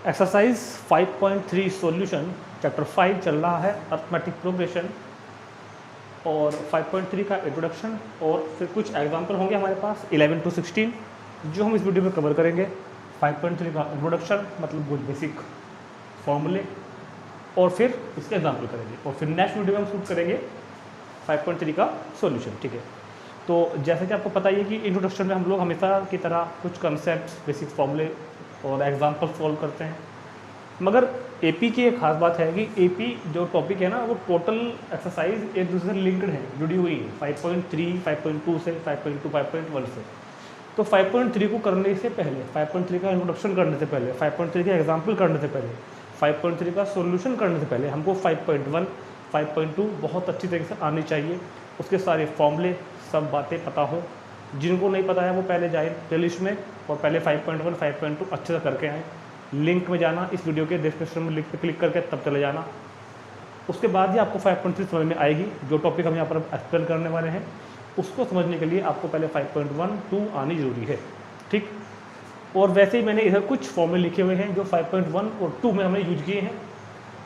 Exercise 5.3 solution chapter 5 चल रहा है अर्थमेटिक प्रोग्रेशन और 5.3 का इंट्रोडक्शन और फिर कुछ एग्जाम्पल होंगे हमारे पास 11 to 16 जो हम इस वीडियो में कवर करेंगे। 5.3 का इंट्रोडक्शन मतलब कुछ बेसिक फॉर्मूले और फिर इसके एग्जाम्पल करेंगे और फिर नेक्स्ट वीडियो में हम शूट करेंगे 5.3 का सॉल्यूशन। ठीक है, तो जैसे कि आपको पता ही है कि इंट्रोडक्शन में हम लोग हमेशा की तरह कुछ कंसेप्ट बेसिक फॉर्मूले और एग्जाम्पल सॉल्व करते हैं, मगर एपी की एक खास बात है कि एपी जो टॉपिक है ना वो टोटल एक्सरसाइज एक दूसरे से लिंक्ड है, जुड़ी हुई है 5.3, 5.2 से 5.2, 5.1 से। तो 5.3 को करने से पहले, 5.3 का इंट्रोडक्शन करने से पहले, 5.3 का एग्जाम्पल करने से पहले, 5.3 का सॉल्यूशन करने से पहले हमको 5.1, 5.2 बहुत अच्छी तरीके से आनी चाहिए, उसके सारे फॉर्मूले सब बातें पता हो। जिनको नहीं पता है वो पहले जाए प्लेलिस्ट में और पहले 5.1, 5.2 अच्छे से करके आएँ। लिंक में जाना, इस वीडियो के डिस्क्रिप्शन में लिंक पे क्लिक करके तब चले जाना। उसके बाद ही आपको 5.3 समझ में आएगी। जो टॉपिक हम यहाँ पर एक्सप्लेन करने वाले हैं उसको समझने के लिए आपको पहले 5.1, 2 आनी ज़रूरी है। ठीक, और वैसे ही मैंने इधर कुछ फॉर्मूले लिखे हुए हैं जो 5.1 और 2 में हमने यूज किए हैं।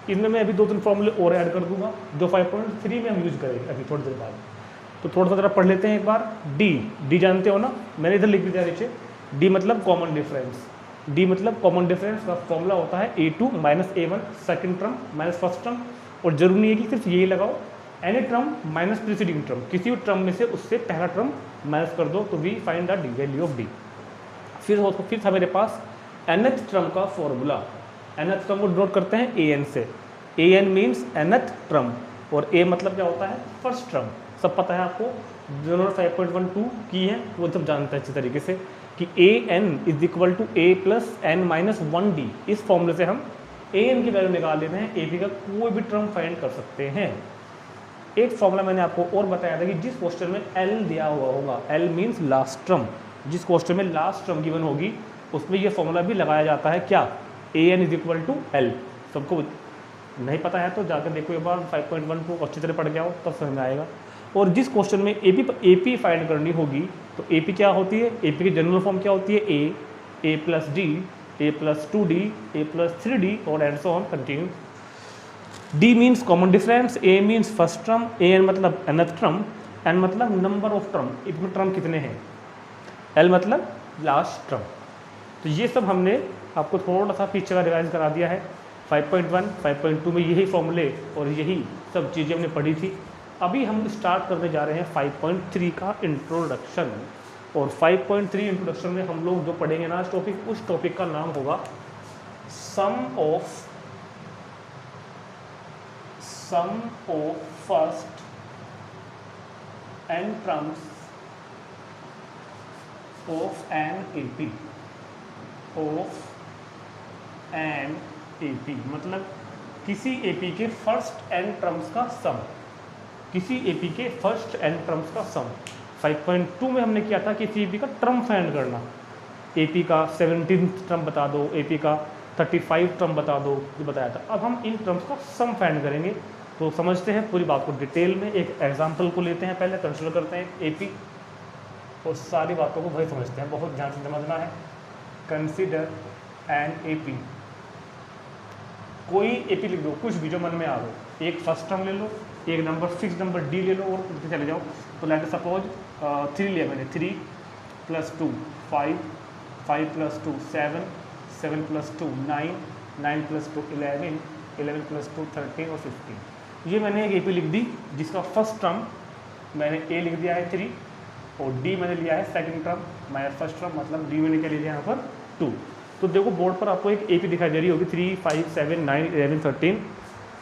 इनमें मैं अभी 2-3 फॉर्मूले और ऐड कर दूंगा जो 5.3 में हम यूज करेंगे अभी थोड़ी देर बाद। तो थोड़ा सा ज़रा पढ़ लेते हैं एक बार। डी जानते हो ना, मैंने इधर लिख दिया नीचे। डी मतलब कॉमन डिफरेंस। डी मतलब कॉमन डिफरेंस का फॉर्मूला होता है A2 minus A1 second term minus first term. और जरूरी नहीं है कि सिर्फ यही लगाओ, any term minus preceding term, किसी भी टर्म में से उससे पहला टर्म माइनस कर दो तो we find the d value of d. फिर था मेरे पास nth टर्म का फॉर्मूला। nth टर्म को नोट करते हैं an से। an मीन्स nth टर्म और a मतलब क्या होता है, फर्स्ट टर्म। सब पता है आपको, जिन्होंने 5.12 की है वो सब जानते हैं अच्छी तरीके से कि an is equal to a plus n minus 1d। इस फॉर्मूले से हम an की वैल्यू निकाल लेते हैं, ap का कोई भी टर्म फाइंड कर सकते हैं। एक फॉर्मूला मैंने आपको और बताया था कि जिस क्वेश्चन में l दिया हुआ होगा, l मीन्स लास्ट टर्म, जिस क्वेश्चन में लास्ट टर्म गिवन होगी उसमें ये फॉर्मूला भी लगाया जाता है। क्या, an is equal to l। सबको नहीं पता है तो जाकर देखो एक बार 5.1 को अच्छी तरह पढ़ के आओ तब समझ में आएगा। और जिस क्वेश्चन में AP फाइंड करनी होगी तो AP क्या होती है, AP की जनरल फॉर्म क्या होती है, A plus D, A plus 2D, A plus 3D और and so on continue. D means common difference, A means first term, an मतलब nth टर्म, n मतलब नंबर ऑफ टर्म, इसमें term कितने हैं, L मतलब लास्ट टर्म। तो ये सब हमने आपको थोड़ा सा पीछे का रिवाइज करा दिया है। 5.1, 5.2 में यही फॉर्मूले और यही सब चीज़ें हमने पढ़ी थी। अभी हम स्टार्ट करने जा रहे हैं 5.3 का इंट्रोडक्शन। और 5.3 इंट्रोडक्शन में हम लोग जो पढ़ेंगे ना टॉपिक, उस टॉपिक का नाम होगा sum of first n terms of n AP मतलब किसी AP के फर्स्ट n टर्म्स का सम, किसी AP के फर्स्ट n टर्म्स का सम। 5.2 में हमने किया था किसी AP का टर्म फाइंड करना, AP का 17 टर्म बता दो, AP का 35 टर्म बता दो, ये बताया था। अब हम इन टर्म्स का सम फाइंड करेंगे। तो समझते हैं पूरी बात को डिटेल में, एक एग्जाम्पल को लेते हैं, पहले कंसिडर करते हैं AP और सारी बातों को वही समझते हैं, बहुत ध्यान से समझना है। कंसिडर एन AP, कोई AP लिख दो, कुछ भी जो मन में आ रहा, एक फर्स्ट टर्म ले लो, एक नंबर फिक्स नंबर D ले लो और उनसे चले जाओ। तो लेट सपोज 3 लिया मैंने, 3 plus 2 5, 5 plus 2 7, 7 plus 2 9, 9 plus 2 11, 11 plus 2 13 और 15। ये मैंने एक AP लिख दी जिसका फर्स्ट टर्म मैंने A लिख दिया है 3 और D मैंने लिया है second term minus first term, मतलब D मैंने क्या ले लिया यहाँ पर 2। तो देखो बोर्ड पर आपको एक AP दिखाई दे रही होगी 3, 5, 7, 9, 11, 13,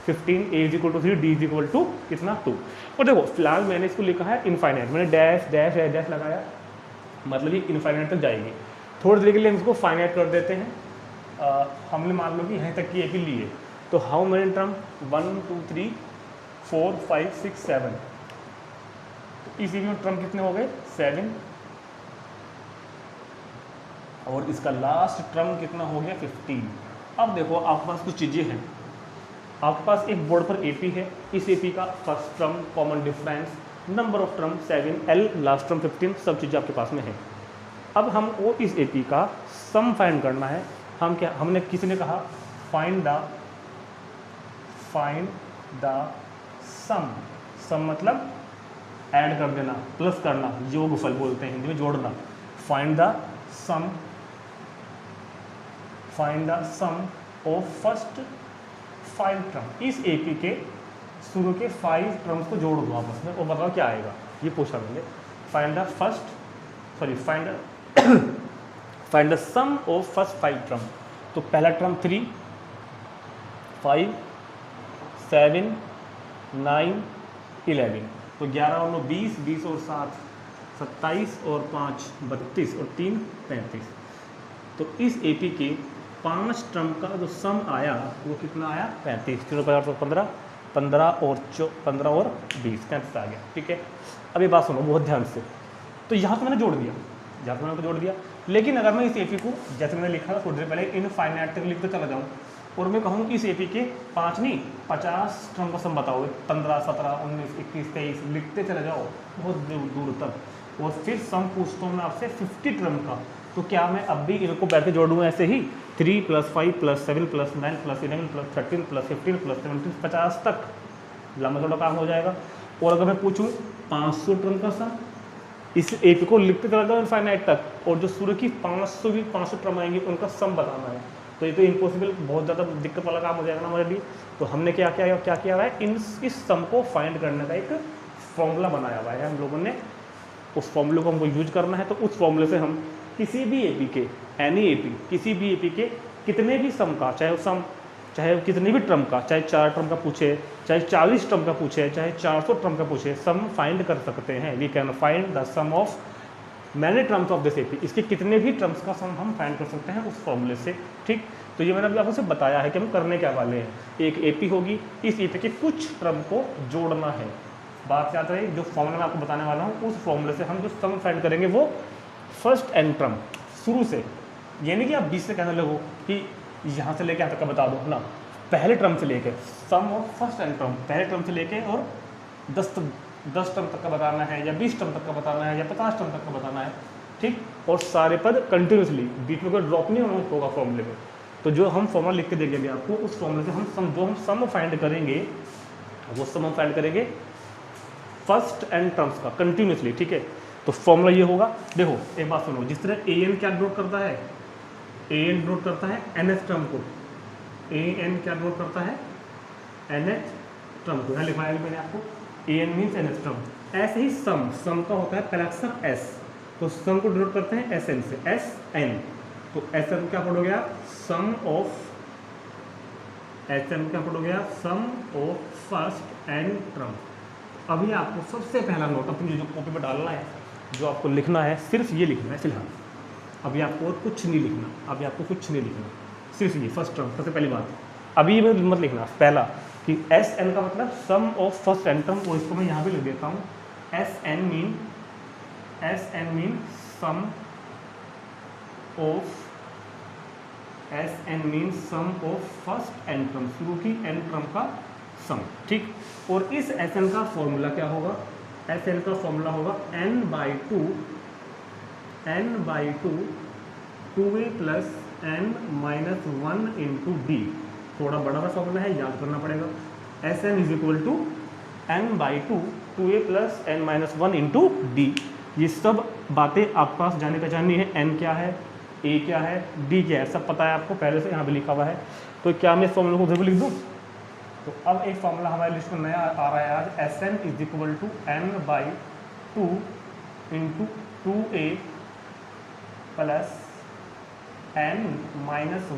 15, A is equal to 3, D is equal to कितना 2। और देखो फिलहाल मैंने इसको लिखा है इनफाइनाइट, मैंने डैश डैश डैश लगाया, मतलब ये इनफाइनाइट तक जाएगी। थोड़ी देर के लिए हम इसको फाइनाइट कर देते हैं। हमने मान लो कि यहीं तक की AP ली है, तो हाउ मेनी टर्म, 1 2 3 4 5 6 7, तो इसी में टर्म कितने हो गए 7 और इसका लास्ट टर्म कितना हो गया 15। अब देखो आपके पास कुछ चीज़ें हैं, आपके पास एक बोर्ड पर AP है, इस AP का first term, common difference, number of term 7, L last term 15, सब चीज़ें आपके पास में है। अब हमको इस AP का सम फाइंड करना है हमने किसी ने कहा फाइंड द सम मतलब ऐड कर देना, प्लस करना, योगफल बोलते हैं हिंदी में, जोड़ना। Find the sum of first 5 term. इस एपी के शुरू के 5 टर्म्स को जोड़ दो आपस में और बताओ क्या आएगा, ये पूछा मैंने। Find the sum of first 5 term. तो पहला टर्म 3, 5, 7, 9, 11। तो 11 और 9 20, 20 और 7 27 और 5 32 और 3 35। तो इस एपी के 5 टर्म का जो सम आया वो कितना आया, 35। 3 5 15, 15 और 20 35 आ गया। ठीक है, अब ये बात सुनो बहुत ध्यान से। तो यहाँ तो मैंने जोड़ दिया, लेकिन अगर मैं इस एपी को जैसे मैंने लिखा था थोड़ी देर पहले इनफाइनाइट तक लिखते चला जाऊँ और मैं कहूँ इस एपी के 5 नहीं 50 टर्म का सम बताओ, 15 17 19 21 23 लिखते चले जाओ बहुत दूर तक, और फिर सम पूछता हूँ मैं आपसे 50 टर्म का, तो क्या मैं अब भी इनको बैठ के जोड़ूँगा ऐसे ही 3 + 5 + 7 + 9 + 11 + 13 + 15 + 17 50 तक लंबा थोड़ा काम हो जाएगा। और अगर मैं पूछूँ 500 टर्म का सम, इस एपी को लिखते चला जाओ इनफाइनाइट तक, और जो शुरू की 500 टर्म आएंगे उनका सम बताना है, तो ये तो इम्पॉसिबल, बहुत ज़्यादा दिक्कत वाला काम हो जाएगा ना हमारे लिए। तो हमने क्या किया हुआ है, इस सम को फाइंड करने का एक फॉर्मूला बनाया हुआ है हम लोगों ने। उस फॉर्मूले को हमको यूज करना है। तो उस फॉर्मूले से हम किसी भी एपी के किसी भी एपी के कितने भी सम का, चाहे कितने भी टर्म का, चाहे 4 टर्म का पूछे, चाहे 40 टर्म का पूछे, चाहे 400 टर्म का पूछे, सम फाइंड कर सकते हैं। We can find the sum of many terms of this AP. इसके कितने भी टर्म्स का सम हम फाइंड कर सकते हैं उस फॉर्मूले से। ठीक, तो ये मैंने अभी आपको बताया है कि हम करने क्या वाले हैं। एक एपी होगी, इस एपी के कुछ टर्म को जोड़ना है। बात याद रही, जो फॉर्मूला मैं आपको बताने वाला हूँ उस फॉर्मूले से हम जो सम फाइंड करेंगे वो फर्स्ट एन टर्म शुरू से, यानी कि आप 20 से कहने लगो कि यहाँ से लेके यहाँ तक का बता दो ना, पहले टर्म से लेके सम ऑफ फर्स्ट एन टर्म, पहले टर्म से लेके और 10 टर्म तक का बताना है, या 20 टर्म तक का बताना है, या 50 टर्म तक का बताना है। ठीक, और सारे पद कंटिन्यूसली, बीच में कोई ड्रॉप नहीं होगा फॉर्मूले में। तो जो हम फॉर्मूला लिख के देंगे अभी आपको, उस फॉर्मूले से हम सम फाइंड करेंगे, वो सम हम फाइंड करेंगे फर्स्ट एन टर्म्स का कंटिन्यूसली। ठीक है, तो फॉर्मूला ये होगा। देखो एक बात सुनो, जिस तरह an क्या डिनोट करता है, an डिनोट करता है nth टर्म को, an क्या डिनोट करता है, nth टर्म को, यहाँ लिखवाया मैंने आपको, an मीन्स nth टर्म। ऐसे ही सम का होता है पहला अक्षर s, तो सम को डिनोट करते हैं sn से, sn। तो sn क्या पढ़ोगे आप, सम ऑफ, sn क्या पढ़ोगे आप, सम ऑफ फर्स्ट n टर्म। अभी आपको सबसे पहला नोट अपनी जो कॉपी पर डालना है, जो आपको लिखना है, सिर्फ ये लिखना है फिलहाल। अभी आपको और कुछ नहीं लिखना, सिर्फ ये फर्स्ट टर्म, सबसे पहली बात। अभी ये मत लिखना पहला कि एस एन का मतलब sum of first N term, और इसको मैं यहाँ भी लिख देता हूँ, S N mean sum of first N term, शुरू की एन टर्म का सम। ठीक, और इस एस एन का फॉर्मूला क्या होगा, एस एन का फॉर्मूला होगा n/2 2a + n-1 × d। थोड़ा बड़ा सा फॉर्मूला है, याद करना पड़ेगा। Sn = n/2 2a + n-1 × d। ये सब बातें आपके पास जानी पहचानी है। n क्या है, a क्या है, d क्या है, सब पता है आपको पहले से, यहाँ पे लिखा हुआ है। तो क्या मैं इस फॉर्मूले को उधर भी लिख दूँ? तो अब एक फॉर्मूला हमारे लिस्ट में नया आ रहा है आज, Sn = n/2 × 2a + n-1 ×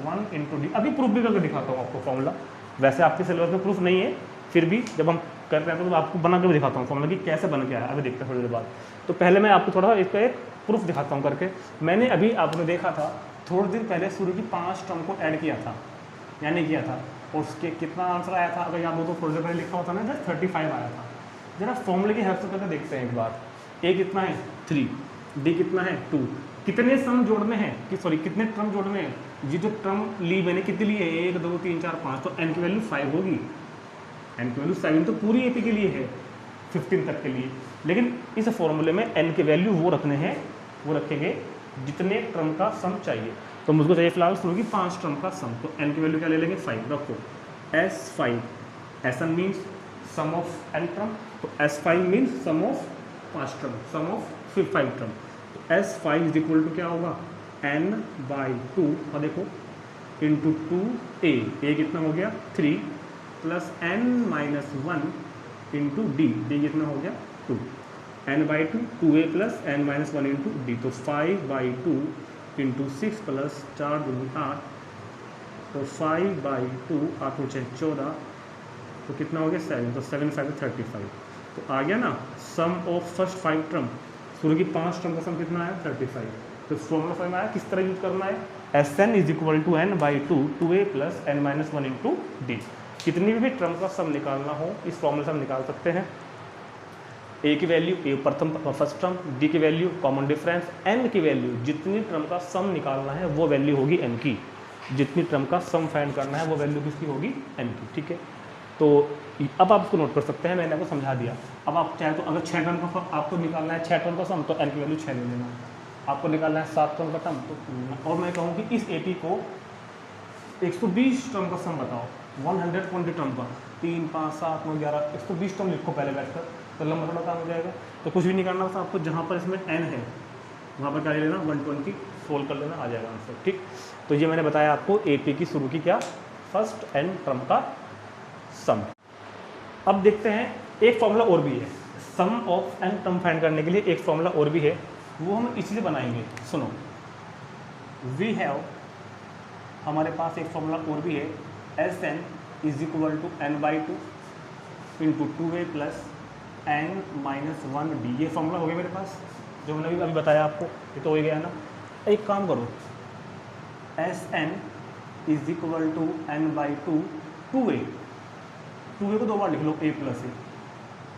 d। अभी प्रूफ भी करके दिखाता हूँ आपको फॉर्मूला। वैसे आपके सिलेबस में प्रूफ नहीं है, फिर भी जब हम कर रहे हैं तो आपको बना के भी दिखाता हूँ फॉर्मूला कि कैसे बन गया है। अभी देखते हैं थोड़ी देर बाद। तो पहले मैं आपको थोड़ा इसका एक प्रूफ दिखाता हूँ करके। मैंने अभी आपने देखा था थोड़े दिन पहले शुरू की 5 टर्म को ऐड किया था, यानी किया था, और उसके कितना आंसर आया था, अगर याद हो तो थोड़ी देर पहले लिखा होता ना, 35 आया था। जरा फॉर्मूले की हेल्प से करके देखते हैं एक बार। a कितना है 3, d कितना है 2, कितने सम जोड़ने हैं कितने टर्म जोड़ने हैं, ये जो टर्म ली मैंने कितनी ली है, 1 2 3 4 5, तो n की वैल्यू 5 होगी। n की वैल्यू 7 तो पूरी एपी के लिए है, 15 तक के लिए। लेकिन इस फॉर्मूले में n की वैल्यू वो रखेंगे जितने टर्म का सम चाहिए। तो मुझको चाहिए फिलहाल शुरू की 5 टर्म का सम। तो n की वैल्यू क्या ले लेंगे 5, रखो S5, Sn means sum of n term, तो S5 means sum of 5 term, sum of 5 term. तो S5 इज इक्वल टू क्या होगा n/2, और देखो इंटू 2a, a कितना हो गया 3 plus n-1 into D, D कितना हो गया 2, n/2 2a plus n-1 into D, तो 5/2 इंटू 6 प्लस 4 दूनी 8, तो 5/2 8 × 14, तो कितना हो गया 7, तो 7 5 35। तो आ गया ना सम ऑफ फर्स्ट 5 टर्म, शुरू की 5 टर्म का सम कितना आया 35। तो फॉर्मूला फॉर्म आया किस तरह यूज करना है, Sn is equal to n/2 2a plus n-1 into D. कितनी भी टर्म का सम निकालना हो इस फॉर्मूले से हम निकाल सकते हैं। ए की वैल्यू ए प्रथम फर्स्ट टर्म, डी की वैल्यू कॉमन डिफरेंस, एन की वैल्यू जितनी टर्म का सम निकालना है वो वैल्यू होगी एन की, जितनी टर्म का सम फाइंड करना है वो वैल्यू किसकी होगी एन की, ठीक है। तो अब आप इसको नोट कर सकते हैं, मैंने आपको समझा दिया। अब आप चाहे तो अगर 6 टर्म का आपको निकालना है 6 टर्म का सम, तो एन की वैल्यू 6 ले लेना। आपको निकालना है 7 टर्म का सम, तो और मैं कहूँ कि इस एपी को 120 टर्म का सम बताओ, 120 टर्म का, 3 5 7 9 11 120 टर्म लिखो पहले बैठकर, तो लंबा थोड़ा काम हो जाएगा। तो कुछ भी नहीं करना था आपको, जहाँ पर इसमें n है वहाँ पर क्या ले लेना 120 सोल्व कर लेना, आ जाएगा आंसर, ठीक। तो ये मैंने बताया आपको एपी की शुरू की क्या फर्स्ट n टर्म का सम। अब देखते हैं एक फॉर्मूला और भी है सम ऑफ n टर्म फाइंड करने के लिए, एक फॉर्मूला और भी है, वो हम इसलिए बनाएंगे। सुनो, वी हैव, हमारे पास एक फॉर्मूला और भी है, Sn is equal to n/2 into 2a plus n-1 D. ये फॉर्मूला हो गया मेरे पास, जो मैंने अभी बताया आपको, ये तो हो गया ना। एक काम करो, Sn is equal to n/2 2a, 2a को 2 बार लिख लो a प्लस ए,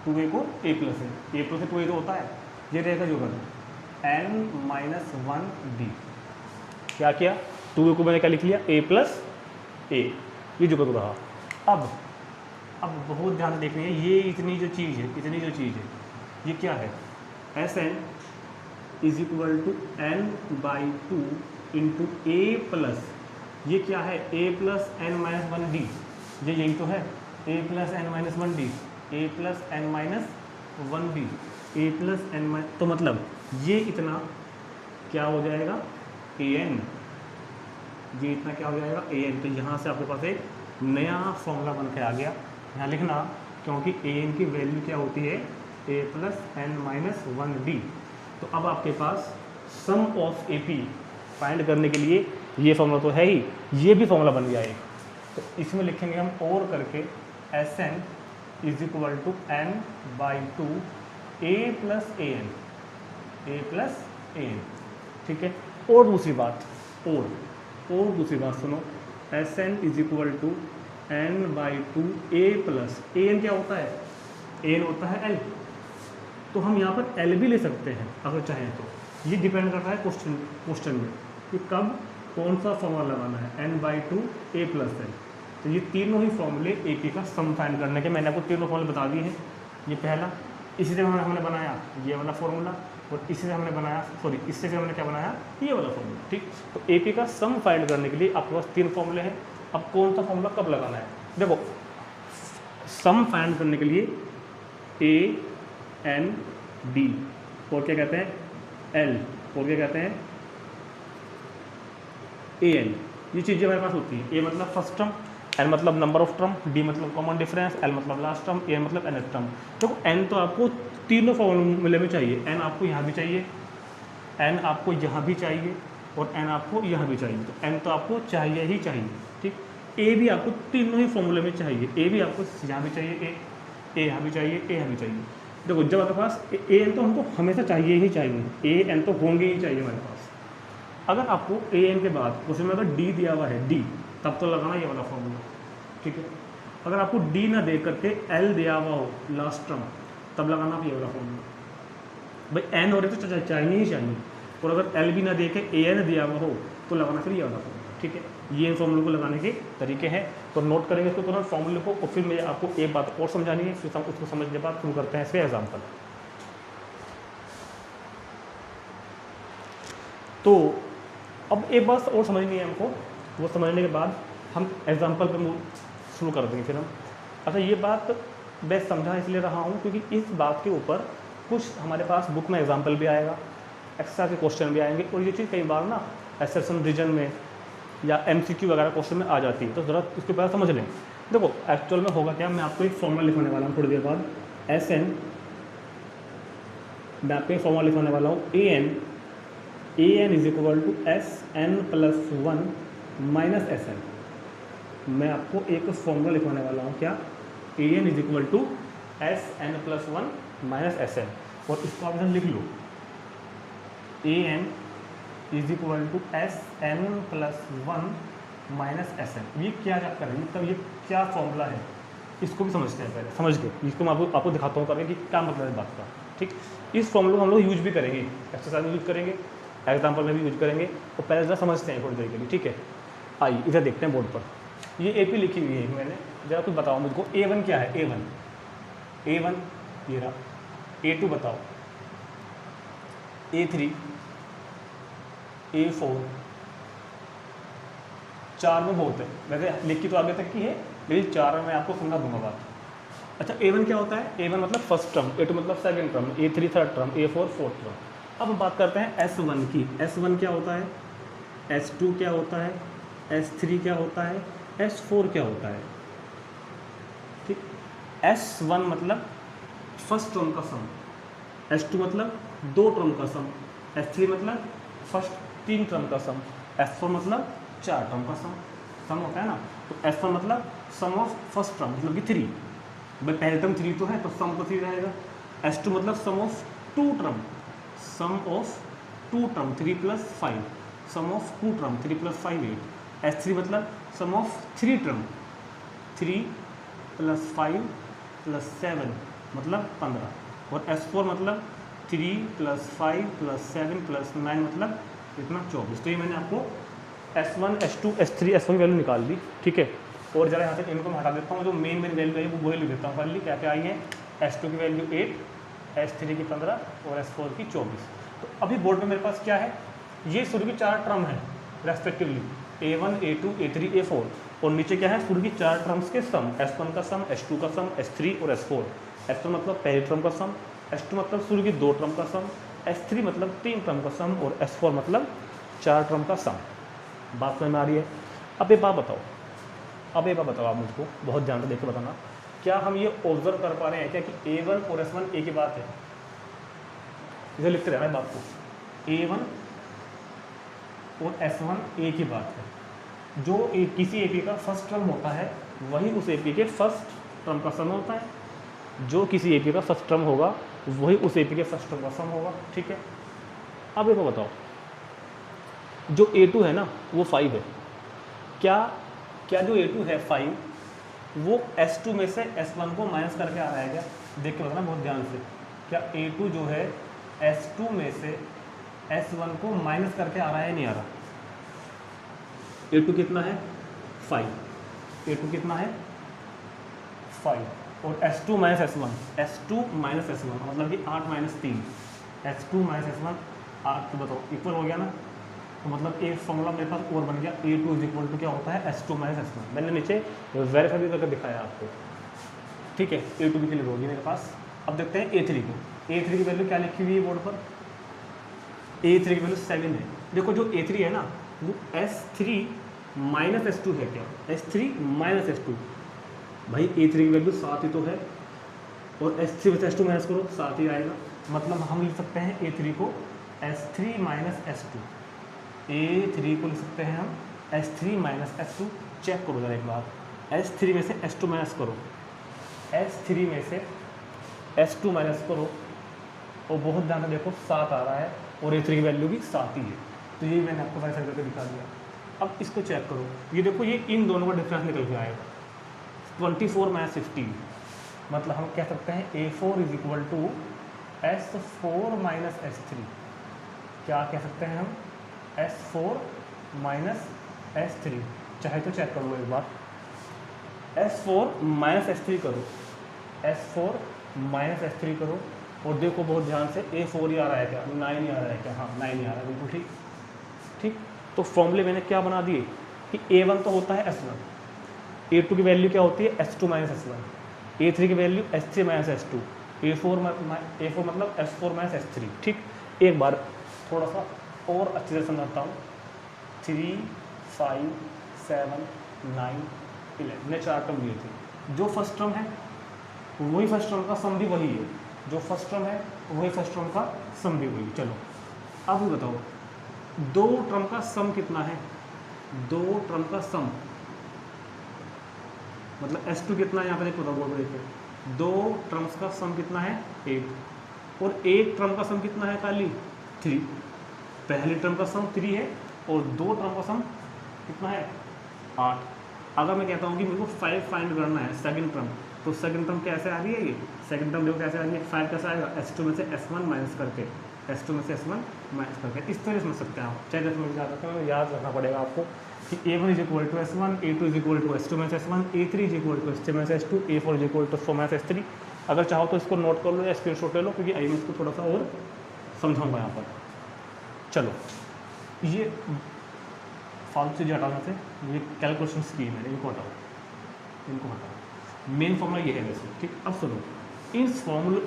2a को a plus A, a plus A 2a तो होता है, ये रहेगा जो कर n-1 डी। क्या किया, 2a को मैंने क्या लिख लिया a प्लस ए, ये जो कर रहा। अब बहुत ध्यान से देखनी है, ये इतनी जो चीज़ है ये क्या है, Sn is equal to n/2 into A plus, ये क्या है a प्लस n-1 डी, ये यही तो है a plus n-1 D, a plus n-1 D, a plus n-, तो मतलब ये इतना क्या हो जाएगा an, ये इतना क्या हो जाएगा an। तो यहाँ से आपके पास एक नया फॉर्मूला बन के आ गया, यहाँ लिखना, क्योंकि an की वैल्यू क्या होती है a प्लस n-1 डी। तो अब आपके पास सम ऑफ AP फाइंड करने के लिए ये फॉर्मूला तो है ही, ये भी फॉर्मूला बन गया एक। तो इसमें लिखेंगे हम और करके Sn is equal to n/2 a plus an, ठीक है। और दूसरी बात सुनो, Sn is equal to n/2 a plus an, क्या होता है an होता है l, तो हम यहाँ पर l भी ले सकते हैं अगर चाहें तो। ये डिपेंड करता है क्वेश्चन में कि कब कौन सा फॉर्मूला लगाना है, n/2 a प्लस l। तो ये तीनों ही फॉर्मूले AP का सम फाइंड करने के, मैंने आपको तीनों फॉर्मूले बता दिए हैं। ये पहला, इसी से हमने बनाया ये वाला फॉर्मूला, और इसी से हमने बनाया इससे हमने क्या बनाया ये वाला फॉर्मूला, ठीक। तो AP का सम फाइंड करने के लिए आपके पास 3 फॉर्मूले हैं। अब कौन सा फॉर्मूला कब लगाना है, देखो सम फाइंड करने के लिए A N D और क्या कहते हैं L और क्या कहते हैं A N, ये चीज़ें हमारे पास होती हैं। A मतलब फर्स्ट टर्म, N मतलब नंबर ऑफ टर्म, D मतलब कॉमन डिफरेंस, L मतलब लास्ट टर्म, A मतलब nth टर्म। देखो N तो आपको तीनों फॉर्मूले में चाहिए, N आपको यहाँ भी चाहिए, N आपको यहाँ भी चाहिए, और N आपको यहाँ भी चाहिए। तो N तो आपको चाहिए ही चाहिए, ठीक। A भी आपको तीनों ही फॉर्मूले में चाहिए, A भी आपको यहाँ भी चाहिए, A यहाँ भी चाहिए, A यहाँ भी चाहिए। देखो जब आपके पास A N तो हमको हमेशा चाहिए ही चाहिए, A N तो होंगे ही चाहिए हमारे पास। अगर आपको A N के बाद उसमें अगर D दिया हुआ है D, तब तो लगाना ये वाला फॉर्मूला, ठीक है। अगर आपको D ना दे करके L दिया हुआ हो लास्ट टर्म, तब लगाना आप ये वाला फॉर्मूला। भाई N हो रहे तो चाहिए ही चाहिए, और अगर L भी ना दे के A N दिया हुआ हो तो लगाना फिर ये वाला फॉर्मूला, ठीक है। ये फॉर्मूले को लगाने के तरीके हैं, तो नोट करेंगे इसको तुरंत फॉर्मूले को, और फिर मैं आपको एक बात और समझानी है, फिर उसको समझने के बाद शुरू करते हैं इसके एग्जाम्पल। तो अब एक बात और समझनी है हमको, वो समझने के बाद हम एग्जाम्पल पर शुरू कर देंगे फिर हम। अच्छा, ये बात मैं समझा इसलिए रहा हूँ क्योंकि इस बात के ऊपर कुछ हमारे पास बुक में एग्जाम्पल भी आएगा, एक्स्ट्रा के क्वेश्चन भी आएंगे, और ये चीज़ कई बार ना एसेशन रीजन में या MCQ वगैरह क्वेश्चन में आ जाती है, तो ज़रा इसके बारे समझ लें। देखो एक्चुअल में होगा क्या, मैं आपको एक फॉर्मूला लिखवाने वाला हूँ थोड़ी देर बाद, SN, मैं आपको एक फॉर्मूला लिखवाने वाला हूँ AN is equal to SN+1 minus SN। मैं आपको एक फॉर्मूला लिखवाने वाला हूँ क्या, AN is equal to SN+1 minus SN, और इसको आप इधर लिख लो, AN is equal to SN+1 minus SN। ये क्या कर रहे हैं, मतलब ये क्या फॉर्मूला है, इसको भी समझते हैं पहले, समझ के इसको मैं आपको दिखाता हूँ करके कि क्या मतलब है बात का। ठीक, इस फॉर्मूला को हम लोग यूज भी करेंगे, एक्सरसाइज में यूज करेंगे, एग्जाम्पल में भी यूज करेंगे, और पहले जरा समझते हैं थोड़ी देर के लिए। ठीक है, आइए इधर देखते हैं बोर्ड पर, ये AP लिखी हुई है मैंने, जरा कुछ बताओ मुझको, A1 क्या है, A1 ये रहा, A2 बताओ, A3, A4, 4 में बहुत है, वैसे लिखी तो आगे तक की है लेकिन 4 में मैं आपको समझा दूंगा बात। अच्छा, A1 क्या होता है, A1 मतलब फर्स्ट टर्म, A2 मतलब second term, A3 third term, A4 fourth term. अब हम बात करते हैं S1 की, S1 क्या होता है, S2 क्या होता है, S3 क्या होता है, S4 क्या होता है। ठीक, S1 मतलब फर्स्ट टर्म का सम, S2 मतलब 2 टर्म का सम, S3 मतलब फर्स्ट 3 टर्म का सम, S4 मतलब 4 टर्म का सम होता है ना। तो S1 मतलब सम ऑफ फर्स्ट टर्म, मतलब कि 3, भाई पहले टर्म 3 तो है तो सम तो 3 रहेगा। S2 मतलब sum of 2 term, sum of 2 term 3 + 5, sum of 2 term 3 + 5 8। S3 मतलब सम ऑफ 3 टर्म, 3 + 5 + 7 मतलब 15, और S4 मतलब 3 + 5 + 7 + 9 मतलब इतना 24। तो ये मैंने आपको S1, S2, S3, S1 की वैल्यू निकाल दी। ठीक है, और जरा यहाँ से इनको मैं हटा देता हूँ, जो मेन वैल्यू है वो वही लिख देता हूँ। फाइनली क्या क्या आई है, S2 की वैल्यू 8, S3 की 15 और S4 की 24। तो अभी बोर्ड में मेरे पास क्या है, ये शुरू की 4 टर्म है respectively, A1, A2, A3, A4, और नीचे क्या है, शुरू की 4 टर्म्स के सम, S1 का सम, S2 का सम, S3 और S4। S1 मतलब पहले टर्म का सम, S2 मतलब शुरू की 2 टर्म का सम, S3 मतलब 3 टर्म का सम, और S4 मतलब 4 टर्म का सम। बात समझ में आ रही है। अब एक बात बताओ आप मुझको बहुत ध्यान से देख के बताना, क्या हम ये ऑब्जर्व कर पा रहे हैं क्या कि A1 और S1 एक ही बात है। इसे लिखते रहना है बात को, A1 और S1 एक ही बात है। जो किसी AP का फर्स्ट टर्म होता है वही उस AP के फर्स्ट टर्म का सम होता है, जो किसी AP का फर्स्ट टर्म होगा वही उस AP के फर्स्ट टर्म का सम होगा। ठीक है, अब एक बात बताओ, जो A2 है ना वो 5 है, क्या जो A2 है 5 वो S2 में से S1 को माइनस करके आ रहा है क्या, देख के बताना बहुत ध्यान से। क्या A2 जो है S2 में से S1 को माइनस करके आ रहा है, नहीं आ रहा। A2 कितना है 5, A2 कितना है 5, और S2 minus S1, S2 minus S1 मतलब कि 8 - 3, S2 माइनस S1 8, तो बताओ इक्वल हो गया ना। तो मतलब एक फॉर्मूला मेरे पास और बन गया, A2 इज इक्वल टू क्या होता है, S2 माइनस S1। मैंने नीचे वेरीफाई भी करके दिखाया आपको। ठीक है, A2 भी क्लियर होगी मेरे पास। अब देखते हैं A3 को, A3 की वैल्यू क्या लिखी हुई है बोर्ड पर, A3 की वैल्यू 7 है। देखो जो A3 है ना वो S3 माइनस S2 है क्या, S3 माइनस S2, भाई A3 की वैल्यू 7 ही तो है, और S3 में से S2 माइनस करो 7 ही आएगा। मतलब हम लिख सकते हैं A3 को S3 माइनस S2, A3 को लिख सकते हैं हम S3 माइनस S2। चेक करो जरा एक बार, S3 में से S2 माइनस करो, S3 में से S2 माइनस करो, और बहुत ध्यान से देखो 7 आ रहा है, और A3 की वैल्यू भी 7 ही है। तो ये मैंने आपको वैसा करके दिखा दिया। अब इसको चेक करो, ये देखो ये इन दोनों का डिफरेंस निकल के आएगा 24 - 15, मतलब हम कह सकते हैं A4 is equal to S4 minus S3। क्या कह सकते हैं हम, S4 माइनस S3। चाहे तो चेक करो एक बार, S4 माइनस S3 करो, S4 माइनस S3 करो, और देखो बहुत ध्यान से A4 ही आ रहा है क्या, 9 ही आ रहा है क्या, हाँ 9 ही आ रहा है, बिल्कुल ठीक। तो फॉर्मूले मैंने क्या बना दिए कि A1 तो होता है S1, A2 की वैल्यू क्या होती है S2 माइनस S1, A3 की value S3 minus S2, A4 मतलब S4 माइनस S3। ठीक, एक बार थोड़ा सा और अच्छे से समझाता हूँ। 3, 5, 7, 9, 11 ने 4 टर्म दिए थे। जो फर्स्ट टर्म है वही फर्स्ट टर्म का सम भी वही है, जो फर्स्ट टर्म है वही फर्स्ट टर्म का सम भी वही। चलो अब ये बताओ, दो टर्म का सम कितना है? दो टर्म का सम मतलब S2 कितना है यहाँ पर देखो, बोर्ड पर देखो, दो टर्म्स का सम कितना है 8, और एक टर्म का सम कितना है खाली 3। पहले टर्म का सम 3 है और दो टर्म का सम कितना है 8। अगर मैं कहता हूँ कि मेरे को 5 फाइंड करना है सेकंड टर्म, तो सेकंड टर्म कैसे आ रही है? ये सेकंड टर्म देखो कैसे आ रही है, 5 कैसे आएगा? S2 में से S1 माइनस करके, S2 में से S1 माइनस करके। इस तरह समझ सकते हैं आप, चाहे जैसे समझ जाता है, याद रखना पड़ेगा आपको कि A1 is equal to S1, A2 is equal to S2 minus S1, A3 is equal to S3 minus S2, A4 is equal to S4 minus S3। अगर चाहो तो इसको नोट कर लो या स्क्रीनशॉट ले लो, क्योंकि आई मैं इसको थोड़ा सा और समझाऊंगा यहाँ पर। चलो ये फालतू चीज़ें हटाने से, ये कैलकुलेशन की है मैंने, इनको हटाओ, इनको हटाओ। मेन फॉर्मूला ये है वैसे। ठीक, अब सुनो,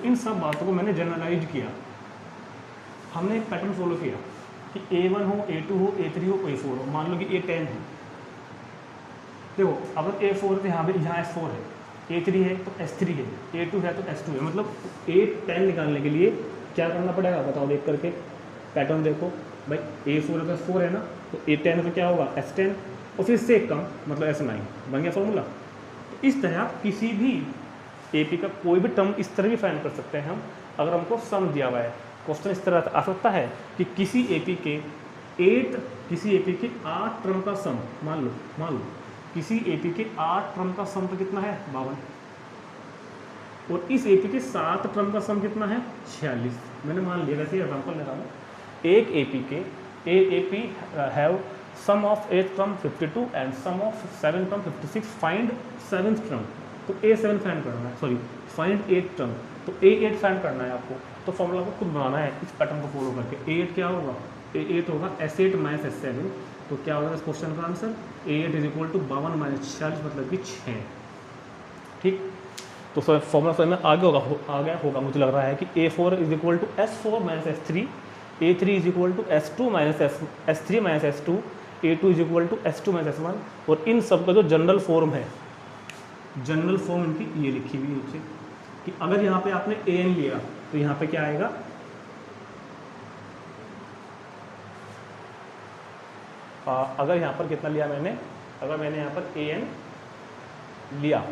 इन सब बातों को मैंने जनरलाइज किया। हमने एक पैटर्न फॉलो किया कि A1 हो, A2 हो, A3 हो, A4 हो। मान लो कि A10 है, देखो अगर A4 है तो यहाँ S4 है, A3 है तो S3 है, A2 है तो S2 है। मतलब A10 निकालने के लिए क्या करना पड़ेगा बताओ, देख करके पैटर्न देखो भाई। A4 है तो S4 है ना, तो A10 है तो क्या होगा S10, और फिर से एक कम मतलब S9। बन गया फॉर्मूला। तो इस तरह किसी भी AP का कोई भी टर्म इस तरह भी फाइंड कर सकते हैं हम, अगर हमको सम दिया हुआ है। क्वेश्चन इस तरह आ सकता है कि किसी AP के 8 टर्म का सम, मान लो किसी AP के 8 टर्म का सम तो कितना है 52, और इस AP के 7 टर्म का सम कितना है 46। मैंने मान लिया, वैसे एग्जाम्पल ले रहा हूँ। एक AP के AP have sum of 8 term 52 and sum of 7 term 56, find 7th term. तो A7 फाइंड करना है, सॉरी फाइंड 8 टर्म, तो A8 फाइंड करना है आपको। तो फॉर्मूला को खुद बनाना है इस पैटर्न को फॉलो करके। A8 क्या होगा? A8 होगा S8 माइनस S7। तो क्या होगा इस क्वेश्चन का answer? A8 is equal to 52 minus 46 मतलब कि 6। ठीक, तो फॉर्मूला समझ में आ गया होगा मुझे लग रहा है कि A4 is equal to S4 minus S3, A3 is equal to S2 minus S3 minus S2, A2 is equal to S2 minus S1। और इन सब का जो जनरल फॉर्म है, जनरल फॉर्म इनकी ये लिखी हुई नीचे कि अगर यहाँ पे आपने AN लिया तो यहाँ पे क्या आएगा? अगर यहाँ पर कितना लिया मैंने, अगर मैंने यहाँ पर AN लिया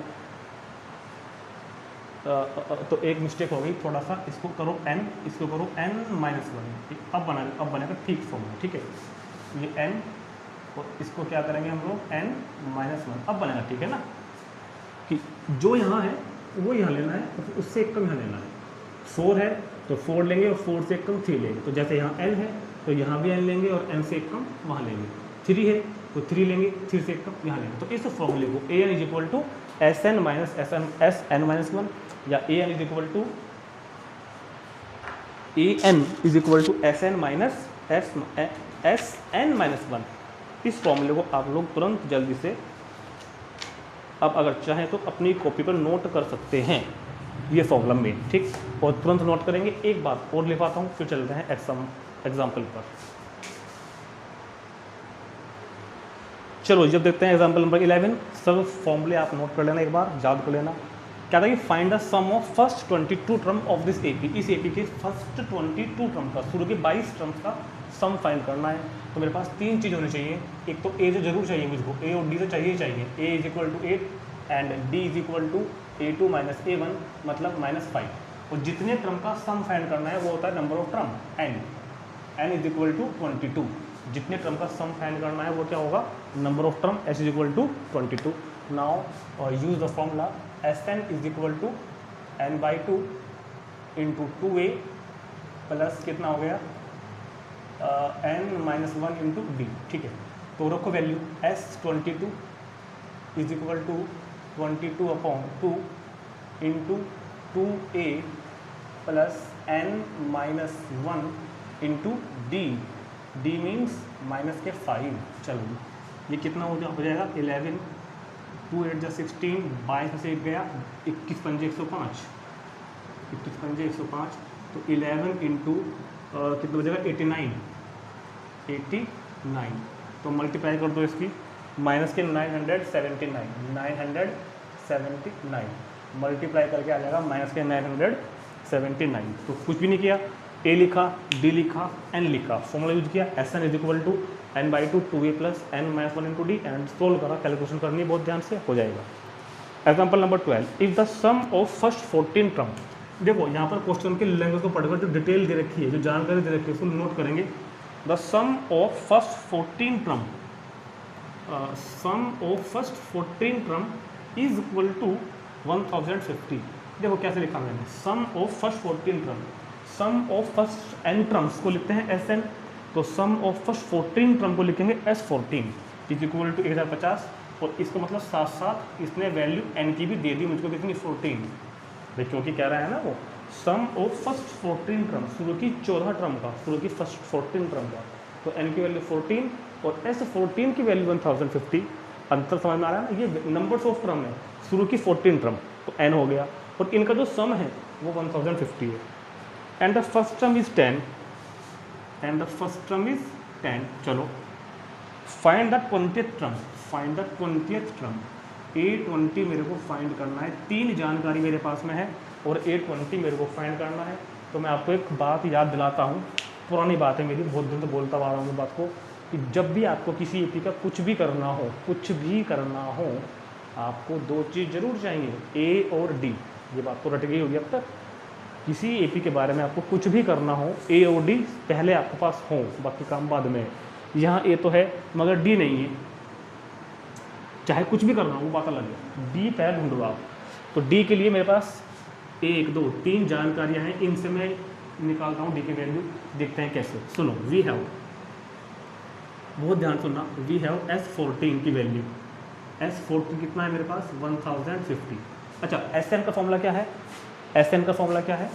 तो एक मिस्टेक हो गई थोड़ा सा, इसको करो N, इसको करो N-1। अब बनेगा ठीक फॉर्मूला। ठीक है, ये N और इसको क्या करेंगे हम लोग N-1, अब बनेगा। ठीक है ना, कि जो यहाँ है वो यहाँ लेना है, तो फिर उससे एक कम यहाँ लेना है। 4 है तो 4 लेंगे और 4 से एक कम 3 लेंगे। तो जैसे यहाँ N है तो यहाँ भी N लेंगे और N से एक कम वहाँ लेंगे। 3 है तो 3 लेंगे, 3 से एक कम यहाँ लेंगे। तो इस फॉर्मूले को AN is equal to SN minus SN-1 या AN is equal to SN minus SN-1, इस फॉर्मूले को आप लोग तुरंत जल्दी से अब अगर चाहें तो अपनी कॉपी पर नोट कर सकते हैं ये फॉर्मूला में। ठीक, और तुरंत नोट करेंगे। एक बात और लिखवाता हूँ फिर चलते हैं एग्जाम्पल पर। चलो जब देखते हैं एग्जाम्पल नंबर 11। सब फॉर्मूले आप नोट कर लेना, एक बार याद कर लेना। क्या था कि find the sum of first 22 term of this AP। इस AP के फर्स्ट 22 टर्म का, शुरू के 22 टर्म्स का सम फाइंड करना है। तो मेरे पास 3 चीज़ होनी चाहिए। एक तो A जो जरूर चाहिए मुझको, A और D तो चाहिए ही चाहिए। A is equal to 8 and D is equal to A2 minus A1 मतलब -5। और जितने टर्म का सम फाइंड करना है वो होता है number of term N is equal to 22। जितने टर्म का सम फाइंड करना है वो क्या होगा? Number of term S is equal to 22। Now use the formula Sn is equal to n/2 into 2A plus कितना हो गया n-1 इंटू D। ठीक है, तो रखो value S22 is equal to 22/2 into 2A plus n-1 into D D means minus के 5। चलो ये कितना हो जाएगा 11, 2 8 जा 16, 22 में से 1 गया, 21 पंजे 105, 21 पंजे 105, तो 11 इंटू कितना हो जाएगा 89, 89, तो मल्टीप्लाई कर दो इसकी, माइनस के 979 मल्टीप्लाई करके आ जाएगा माइनस के 979। तो कुछ भी नहीं किया, ए लिखा, डी लिखा, एन लिखा, फॉर्मूला यूज किया, S N is equal to N by two 2a plus N minus 1 into D, and solve करा, कैलकुलेशन करनी है बहुत ध्यान से, हो जाएगा। Example number 12, if the sum of first 14 term, देखो यहाँ पर क्वेश्चन के लैंग्वेज को पढ़कर जो डिटेल दे रखी है, जो जानकारी दे रखी है, उसको नोट करेंगे। The sum of first 14 term, sum of first 14 term is equal to 1050। देखो कैसे लिखा मैंने, sum of first 14 term, sum of first n terms को लिखते हैं Sn, तो सम ऑफ फर्स्ट 14 टर्म को लिखेंगे S14 इज इक्वल टू 1050, और इसका मतलब साथ साथ इसने वैल्यू n की भी दे दी मुझको, कितनी 14 भाई, क्योंकि कह रहा है ना वो सम ऑफ फर्स्ट 14 टर्म, शुरू की 14 टर्म का, शुरू की फर्स्ट 14 टर्म का, तो n की वैल्यू 14 और S14 की वैल्यू 1050। अंतर समझ में आ रहा है ना, ये नंबर्स ऑफ टर्म है, शुरू की 14 टर्म तो n हो गया, और इनका जो सम है वो 1050 है। And the first term is 10, and the first term is 10। चलो find the 20th term, find the 20th term, A20 मेरे को फाइंड करना है, 3 जानकारी मेरे पास में है और A20 मेरे को फाइंड करना है। तो मैं आपको एक बात याद दिलाता हूँ, पुरानी बात है मेरी, बहुत दिन से बोलता आ रहा हूँ बात को, कि जब भी आपको किसी एपी का कुछ भी करना हो, कुछ भी करना हो, आपको 2 चीज़ जरूर चाहिए, ए और डी। ये बात तो रट गई होगी अब तक, किसी एपी के बारे में आपको कुछ भी करना हो, ए और डी पहले आपके पास हो, बाकी काम बाद में। यहाँ ए तो है मगर डी नहीं है, चाहे कुछ भी करना हो वो बात अलग है, डी पहले ढूंढ लो आप। तो डी के लिए मेरे पास 1 2 3 जानकारियाँ हैं, इनसे मैं निकालता हूँ डी की वैल्यू, देखते हैं कैसे। सुनो, वी हैव, बहुत ध्यान सुनना, वी हैव S14 की वैल्यू, S14 कितना है मेरे पास 1050। अच्छा Sn का फॉर्मूला क्या है, Sn का फॉर्मूला क्या है,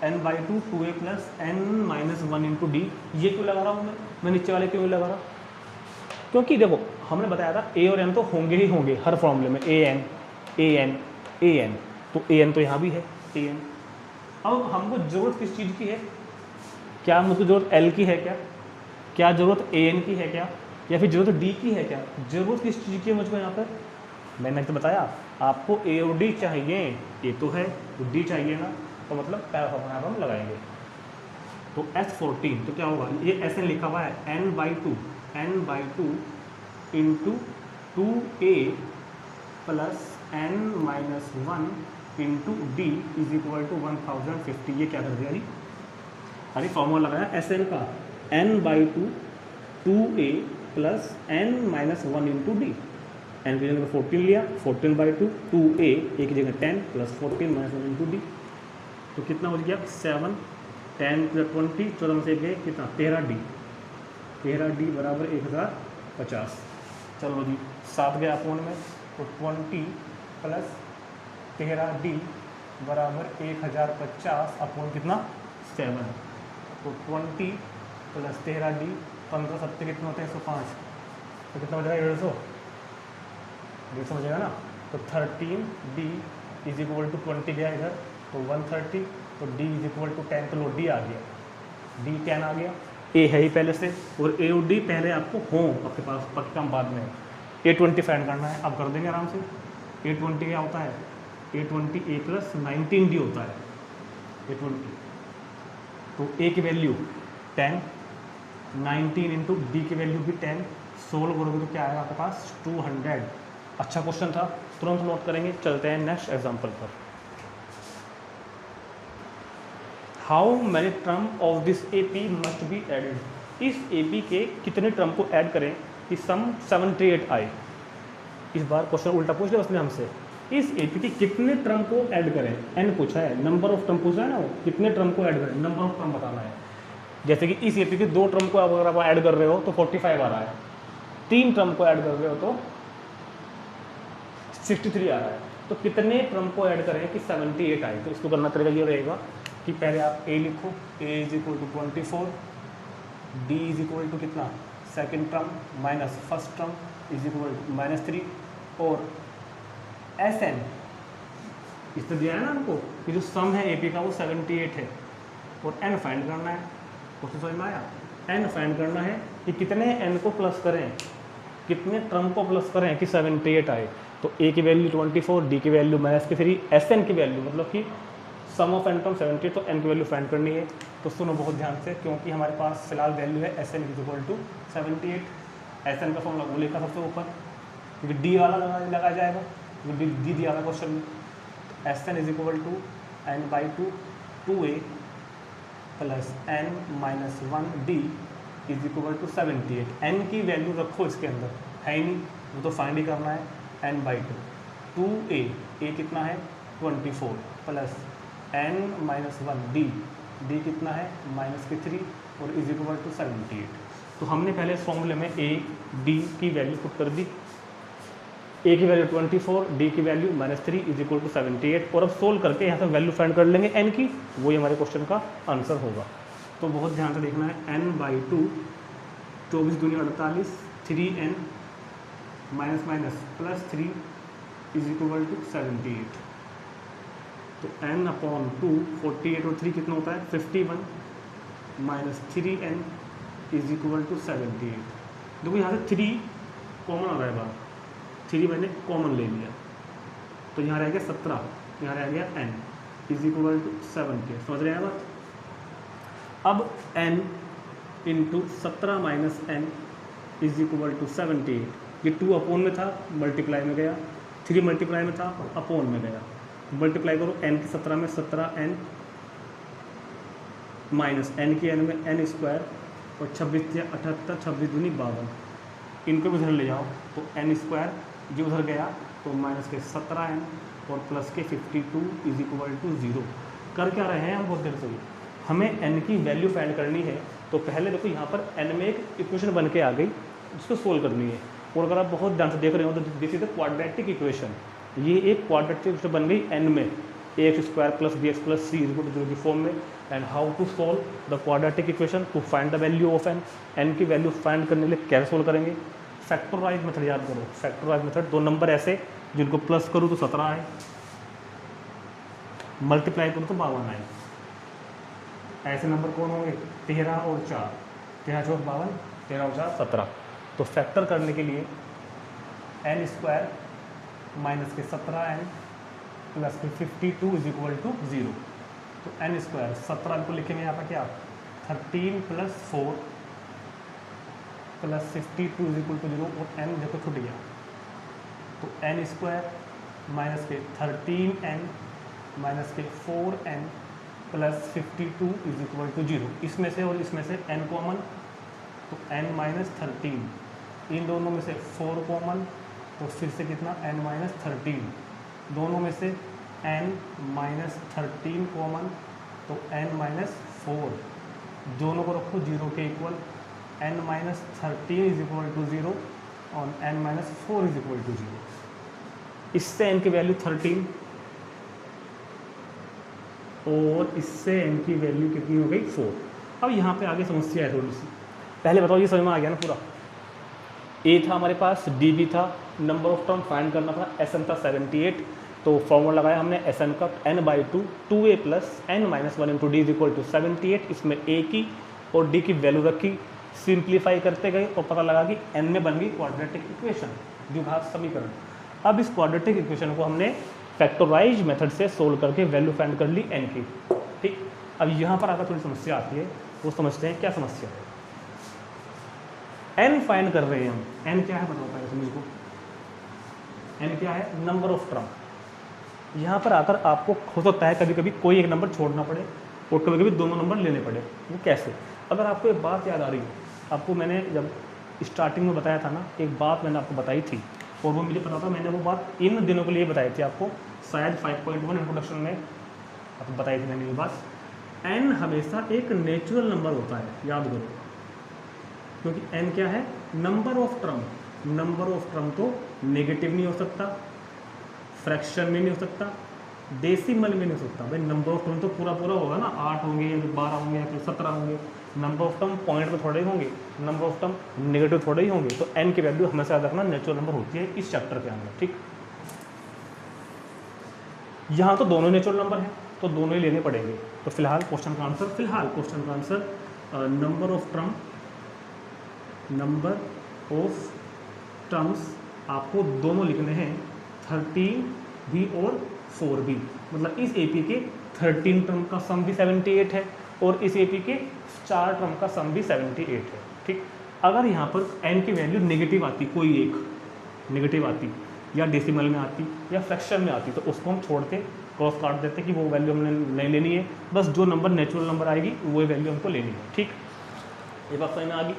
n/2 2a plus n minus 1 into D. ये क्यों लगा रहा हूँ मैं नीचे वाले क्यों लगा रहा, क्योंकि देखो हमने बताया था a और n तो होंगे ही होंगे हर फॉर्मूले में, an an an, तो an तो यहाँ भी है an। अब हमको जरूरत किस चीज़ की है, क्या मुझको जरूरत l की है क्या जरूरत an की है क्या, या फिर जरूरत d की है क्या, जरूरत किस चीज़ की है मुझको यहाँ पर, मैंने तो बताया आपको a और d चाहिए, a तो है तो d चाहिए ना, तो मतलब पहला फॉर्मूला हम लगाएंगे। तो S14 तो क्या होगा, ये Sn लिखा हुआ है n/2 into 2a plus n minus 1 into D is equal to 1050। ये क्या कर दिया जी, अरे फॉर्मूला लगाया Sn का n/2 2a plus n minus 1 into D, N की जगह 14 लिया, 14/2 2a, ए की जगह 10 प्लस 14 माइनस 1 इंटू डी, तो कितना हो गया 7 10 प्लस 20, 14 में से गए कितना 13d, 13d बराबर 1050। चलो जी 7 गया अपोन में, तो 20 प्लस 13d बराबर 1050 अपोन कितना 7, तो 20 प्लस 13d 15 7 कितना होता है 105, तो कितना हो जाएगा 150 हो जाएगा ना। तो 13d इज इक्वल टू 20 गया इधर, तो 130, तो d इज इक्वल टू 10, तो लो d आ गया, d 10 आ गया, a है ही पहले से, और a और d पहले आपको हो आपके पास, बाकी काम बाद में। A20 फाइंड करना है, आप कर देंगे आराम से। A20 क्या होता है, A20 a प्लस 19d होता है A20, तो a की वैल्यू 10, 19 इंटू डी की वैल्यू भी 10, सोल्व करोगे तो क्या आएगा आपके पास 200। अच्छा क्वेश्चन था, तुरंत नोट करेंगे। चलते हैं नेक्स्ट एग्जांपल पर। How many term of this AP must be added, इस एपी के कितने टर्म को ऐड करें कि सम 78 आए। इस बार क्वेश्चन उल्टा पूछ लिया उसने हमसे, इस एपी के कितने टर्म को ऐड करें, एन पूछा है, नंबर ऑफ टर्म पूछा है ना, वो कितने टर्म को ऐड करें, नंबर ऑफ टर्म बताना है। जैसे कि इस एपी के 2 टर्म को अगर आप ऐड कर रहे हो तो 45 आ रहा है, 3 टर्म को ऐड कर रहे हो तो 63 आ रहा है, तो कितने टर्म को ऐड करें कि 78 आए। तो इसको करना तरीका ये रहेगा कि पहले आप a लिखो, a is equal to 24 d is equal to कितना, second term minus first term is equal to -3 और एस एन इसमें दिया है ना हमको कि जो सम है एपी का वो 78 है और एन फाइंड करना है। क्वेश्चन समझ में आया? एन फाइंड करना है कि कितने एन को प्लस करें, कितने टर्म को प्लस करें कि 78 आए। तो ए की वैल्यू 24, डी की वैल्यू -3, एस एन की वैल्यू मतलब कि सम ऑफ एन टर्म 78, तो एन की वैल्यू फाइंड करनी है। तो सुनो बहुत ध्यान से, क्योंकि हमारे पास फिलहाल वैल्यू है S N is equal to 78। S N का फॉर्मूला वो लिखा सबसे ऊपर, क्योंकि डी वाला लगा जाएगा, क्योंकि डी दिया था क्वेश्चन में। S N is equal to N by 2a plus N minus 1 D is equal to 78। N की वैल्यू रखो इसके अंदर, है ही नहीं, वो तो फाइंड ही करना है। एन बाई 2a, ए कितना है 24 प्लस एन माइनस 1 डी कितना है -3 और इज इक्वल टू 78। तो हमने पहले इस फॉर्मूले में ए डी की वैल्यू पुट कर दी, ए की वैल्यू 24, डी की वैल्यू -3 इज इक्वल टू 78। और अब सोल्व करके यहाँ से वैल्यू फाइंड कर लेंगे एन की, वही हमारे क्वेश्चन का आंसर होगा। तो बहुत ध्यान से देखना है, एन बाई 2 24 दूनी 48, 3n minus minus plus 3 is equal to 78। तो n अपॉन 2 48 और 3 कितना होता है 51 minus 3n is equal to 78। देखो यहाँ से 3 कॉमन आ रहा है बाहर, 3 मैंने कॉमन ले लिया, तो यहाँ रह गया 17, यहाँ रह गया n इज इक्वल टू 78। समझ रहे हैं बात? अब n into 17 minus n is equal to 78। ये 2 अपोन में था, मल्टीप्लाई में गया, 3 मल्टीप्लाई में था, अपोन में गया। मल्टीप्लाई करो n की 17 में 17n माइनस n की n में n स्क्वायर और 26 या 78, 26 दूनी 52, इनको भी उधर ले जाओ तो n स्क्वायर जो उधर गया तो माइनस के 17n और प्लस के 52 इज इक्वल टू 0। कर क्या रहे हैं हम बहुत देर से, हमें n की वैल्यू फाइंड करनी है। तो पहले देखो यहाँ पर n में एक इक्वेशन बन के आ गई, उसको सोल्व करनी है। और अगर आप बहुत ध्यान से देख रहे हो तो this is the quadratic equation, ये एक क्वाड्रेटिक इक्वेशन बन गई n में, ax square plus bx plus c is equal to 0 की फॉर्म में। And how to solve the quadratic equation, to find the value of n की value find करने के लिए कैसे सोल्व करेंगे, फैक्टराइज मेथड याद करो। फैक्टराइज मेथड, 2 नंबर ऐसे जिनको प्लस करूँ तो 17 आए, मल्टीप्लाई करूँ तो 52 आए। ऐसे नंबर कौन होंगे 13 और 4, 13 4 52, 13 और 4 17। तो फैक्टर करने के लिए n स्क्वायर माइनस के 17n प्लस के 52 इज इक्वल टू 0। तो n स्क्वायर 17 को लिखेंगे यहाँ पर क्या 13 plus 4 plus 52 is equal to 0 और n देखो छूट गया। तो n स्क्वायर माइनस के 13n माइनस के 4n plus 52 is equal to 0। इसमें से और इसमें से n कॉमन, तो n माइनस 13, इन दोनों में से 4 कॉमन, तो फिर से कितना n माइनस 13, दोनों में से n माइनस 13 कॉमन, तो n माइनस 4, दोनों को रखो 0 के इक्वल, n minus 13 is equal to 0 और n minus 4 is equal to 0। इससे n की वैल्यू 13 और इससे n की वैल्यू कितनी हो गई 4। अब यहाँ पे आगे समस्या है थोड़ी सी, पहले बताओ ये समझ में आ गया ना पूरा। a था हमारे पास, d भी था, नंबर ऑफ टर्म फाइंड करना था, sn था 78। तो फॉर्मूला लगाया हमने sn का n by 2 2a plus n minus 1 into D is equal to 78। इसमें a की और d की वैल्यू रखी, सिंप्लीफाई करते गए और पता लगा कि n में बन गई क्वाड्रेटिक इक्वेशन, द्विघात समीकरण। अब इस क्वाड्रेटिक इक्वेशन को हमने फैक्टराइज मेथड से सोल्व करके वैल्यू फाइंड कर ली n की। ठीक, अब यहाँ पर आकर थोड़ी समस्या आती है, वो समझते हैं क्या समस्या है। n फाइंड कर रहे हैं हम, n क्या है बताओ पहले से मुझको, n क्या है नंबर ऑफ टर्म। यहाँ पर आकर आपको हो सकता है कभी कभी कोई एक नंबर छोड़ना पड़े और कभी कभी दोनों नंबर लेने पड़े। वो कैसे, अगर आपको एक बात याद आ रही है, आपको मैंने जब स्टार्टिंग में बताया था ना, एक बात मैंने आपको बताई थी और वो मुझे पता था, मैंने वो बात इन दिनों के लिए बताई थी आपको, शायद 5.1 इंट्रोडक्शन में आपको बताई थी मैंने ये बात। n हमेशा एक नेचुरल नंबर होता है, याद करो, क्योंकि n क्या है number of term. Number of term तो नेगेटिव नहीं हो सकता, फ्रैक्शन में नहीं हो सकता, डेसिमल में नहीं हो सकता। भाई नंबर ऑफ टर्म तो पूरा पूरा होगा ना, 8 होंगे, 12 होंगे या फिर 17 होंगे, नंबर ऑफ टर्म पॉइंट में थोड़े ही होंगे, नंबर ऑफ टर्म नेगेटिव थोड़े ही होंगे। तो n की वैल्यू हमेशा याद रखना नेचुरल नंबर होती है इस चैप्टर के अंदर, ठीक। यहाँ तो दोनों नेचुरल नंबर हैं तो दोनों ही लेने पड़ेंगे। तो फिलहाल क्वेश्चन का आंसर नंबर ऑफ टर्म्स आपको दोनों लिखने हैं, 13 भी और 4 भी। मतलब इस एपी के 13 टर्म का सम भी 78 है और इस एपी के 4 टर्म का सम भी 78 है, ठीक। अगर यहाँ पर n की वैल्यू नेगेटिव आती, कोई एक नेगेटिव आती या डेसिमल में आती या फ्रैक्शन में आती, तो उसको हम छोड़ते, क्रॉस काट देते कि वो वैल्यू हमने नहीं लेनी है, बस जो नंबर नेचुरल नंबर आएगी वो वैल्यू हमको लेनी है, ठीक। ये बात समझ में आ गई।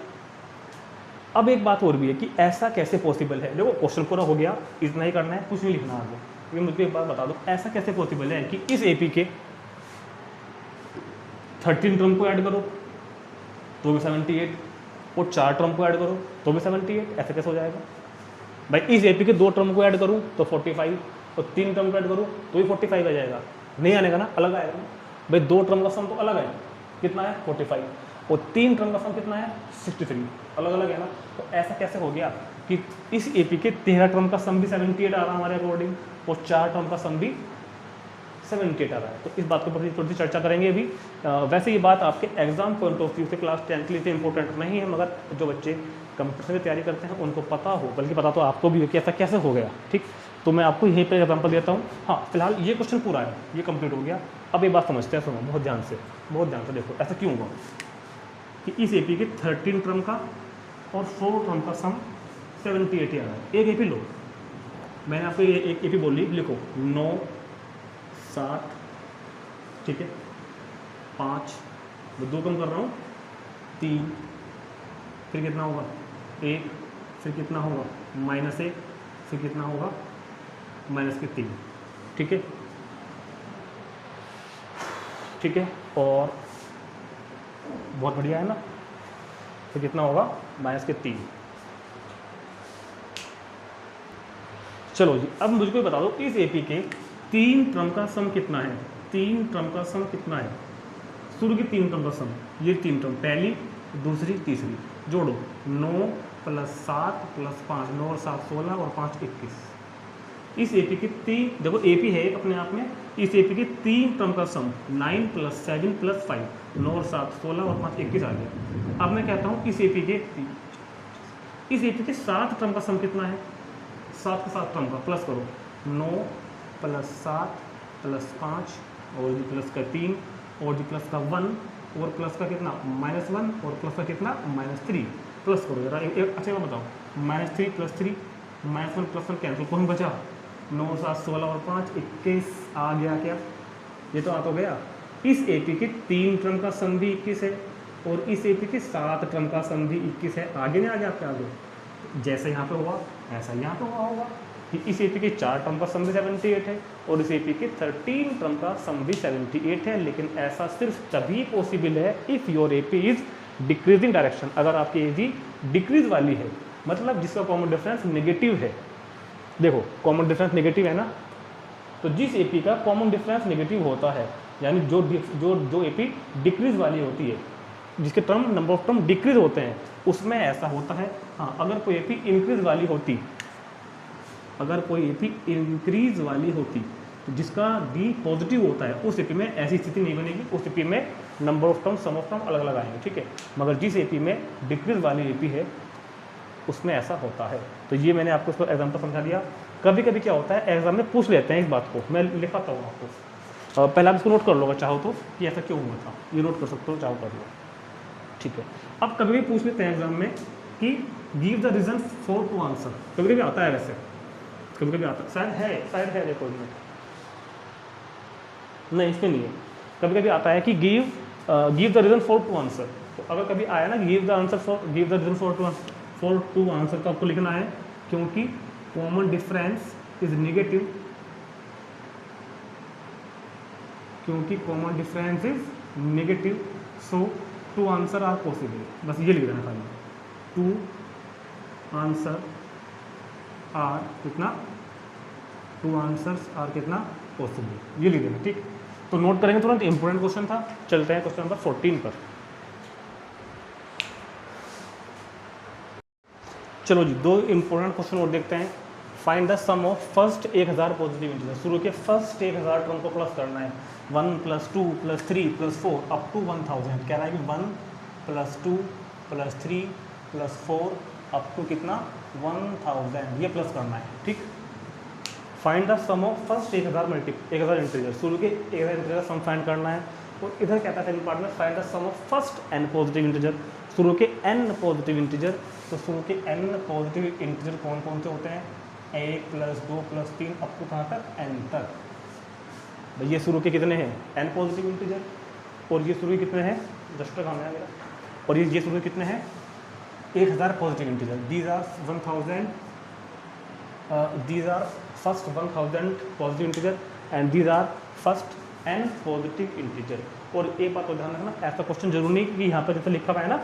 अब एक बात और भी है कि ऐसा कैसे पॉसिबल है। देखो क्वेश्चन पूरा हो गया, इतना ही करना है, कुछ नहीं लिखना आगे। क्योंकि मुझे एक बात बता दो, ऐसा कैसे पॉसिबल है कि इस एपी के 13 टर्म को ऐड करो तो भी 78 और 4 टर्म को ऐड करो तो भी 78, ऐसे कैसे हो जाएगा भाई। इस एपी के 2 टर्म को ऐड करूँ तो 45 और 3 टर्म को ऐड करूँ तो भी 45 आ जाएगा, नहीं आने का ना, अलग आएगा ना भाई। 2 टर्म का सम तो अलग है, कितना है 45, और 3 टर्म का सम कितना है 63, अलग अलग है ना। तो ऐसा कैसे हो गया कि इस एपी के 13 टर्म का सम भी 78 आ रहा है हमारे अकॉर्डिंग और 4 टर्म का सम भी 78 आ रहा है। तो इस बात के ऊपर थोड़ी सी चर्चा करेंगे अभी। वैसे ये बात आपके एग्जाम पॉइंट ऑफ व्यू से क्लास 10 के लिए इंपॉर्टेंट नहीं है, मगर जो बच्चे कंप्यूटर की तैयारी करते हैं उनको पता हो, बल्कि पता तो आपको भी हो कि ऐसा कैसे हो गया, ठीक। तो मैं आपको यहीं पर एग्जाम्पल देता हूँ। हाँ, फिलहाल ये क्वेश्चन पूरा है, ये कंप्लीट हो गया। अब ये बात समझते हैं, सुनो बहुत ध्यान से देखो ऐसा क्यों हुआ कि इस एपी के 13 टर्म का और 4 टर्म का सम 78 आ रहा है। एक एपी लो, मैंने आपको ये एक एपी बोली, लिखो 9 7, ठीक है, 5, मैं 2 कम कर रहा हूँ, 3, फिर कितना होगा 1, फिर कितना होगा -1, फिर कितना होगा -3, ठीक है, ठीक है। और बहुत बढ़िया है ना, फिर कितना होगा -3। चलो जी, अब मुझको बता दो इस एपी के 3 टर्म का सम कितना है। 3 टर्म का सम कितना है, शुरू की 3 टर्म का सम, ये 3 टर्म, पहली दूसरी तीसरी, जोड़ो 9 + 7 + 5, 9 और 7 16 और 5 21। इस एपी के 3, देखो एपी है अपने आप में, इस एपी के 3 टर्म का सम 9 + 7 + 5, 9 और 7 16 और 5 21 आ गया। अब मैं कहता हूँ इस एपी के 7 टर्म का सम कितना है, 7 के 7 टर्म का प्लस करो, 9 + 7 + 5 और जी प्लस का 3 और जी प्लस का 1 और प्लस का कितना -1 और प्लस का कितना -3, प्लस करो जरा। अच्छा मैं बताओ, -3 + 3, -1 + 1 कैंसिल, कौन बचा 9 7 16 और 5 21 आ गया क्या, ये तो आ तो गया। इस एपी के 3 टर्म का सम भी 21 है और इस एपी के 7 टर्म का सम भी 21 है। आगे नहीं आ गया आपके आगे, जैसे यहाँ पे हुआ ऐसा यहाँ पे हुआ होगा कि इस एपी के 4 टर्म का सम भी 78 है और इस एपी के 13 टर्म का सम भी 78 है। लेकिन ऐसा सिर्फ तभी पॉसिबल है if your AP is decreasing direction, अगर आपकी एपी डिक्रीज वाली है, मतलब जिसका कॉमन डिफरेंस नेगेटिव है। देखो कॉमन डिफरेंस नेगेटिव है ना, तो जिस एपी का कॉमन डिफरेंस नेगेटिव होता है, यानी जो एपी डिक्रीज वाली होती है, जिसके term number of term decrease होते हैं, उसमें ऐसा होता है। हाँ, अगर कोई एपी इंक्रीज वाली होती, अगर कोई एपी इंक्रीज वाली होती तो जिसका डी पॉजिटिव होता है, उस एपी में ऐसी स्थिति नहीं बनेगी, उस एपी में number of term sum of term अलग अलग आएंगे, ठीक है। मगर जिस एपी में डिक्रीज वाली एपी है उसमें ऐसा होता है। तो ये मैंने आपको इसको एग्जाम्पल समझा दिया। कभी कभी क्या होता है एग्जाम में पूछ लेते हैं इस बात को, मैं लिखाता हूँ आपको, पहले आप इसको नोट कर लो अगर चाहो तो कि ऐसा क्यों हुआ था, ये नोट कर सकते हो, चाहो कर लो, ठीक है। अब कभी भी पूछ लेते हैं एग्जाम में कि give the reason for two answer, कभी कभी आता है, वैसे कभी कभी आता है, शायद है देखो नहीं, इसमें नहीं है, कभी कभी आता है कि give the reason for two answer. तो अगर कभी आया ना give the reason for two answer, तो आपको लिखना है क्योंकि कॉमन डिफरेंस इज नेगेटिव, क्योंकि common difference is negative so 2 answer are possible. बस ये लिख देना खाली, 2 आंसर आर कितना, 2 आंसर्स आर कितना पॉसिबल, ये लिख देना, ठीक। तो नोट करेंगे तुरंत, इंपॉर्टेंट क्वेश्चन था। चलते हैं क्वेश्चन नंबर 14 पर। चलो जी, दो इंपॉर्टेंट क्वेश्चन और देखते हैं। Find the sum of first 1000 positive integer. शुरू के फर्स्ट 1000 टर्म को प्लस करना है। 1 + 2 + 3 + 4 अप टू 1000। कह रहा है कि 1 + 2 + 3 + 4 अप टू कितना 1000, ये प्लस करना है। ठीक, find the sum of first 1000 integer. शुरू के 1000 इंटीजर सम फाइंड करना है। और इधर कहता है सेकंड पार्ट में find the sum of first n positive integer. शुरू के n पॉजिटिव इंटीजर, तो शुरू के n पॉजिटिव इंटीजर कौन कौन से होते हैं? 1 + 2 + 3 अप टू कहाँ तक? n तक। भाई ये शुरू के कितने हैं? n positive integer. और ये शुरू के कितने हैं? डस्टर कहाँ है मेरा? और ये शुरू के कितने हैं? 1000 positive integer. These are 1000, these are first 1000 positive integer and these are first n positive integer. और एक बात को ध्यान रखना, ऐसा क्वेश्चन जरूर नहीं कि यहाँ पर जैसे लिखा हुआ है ना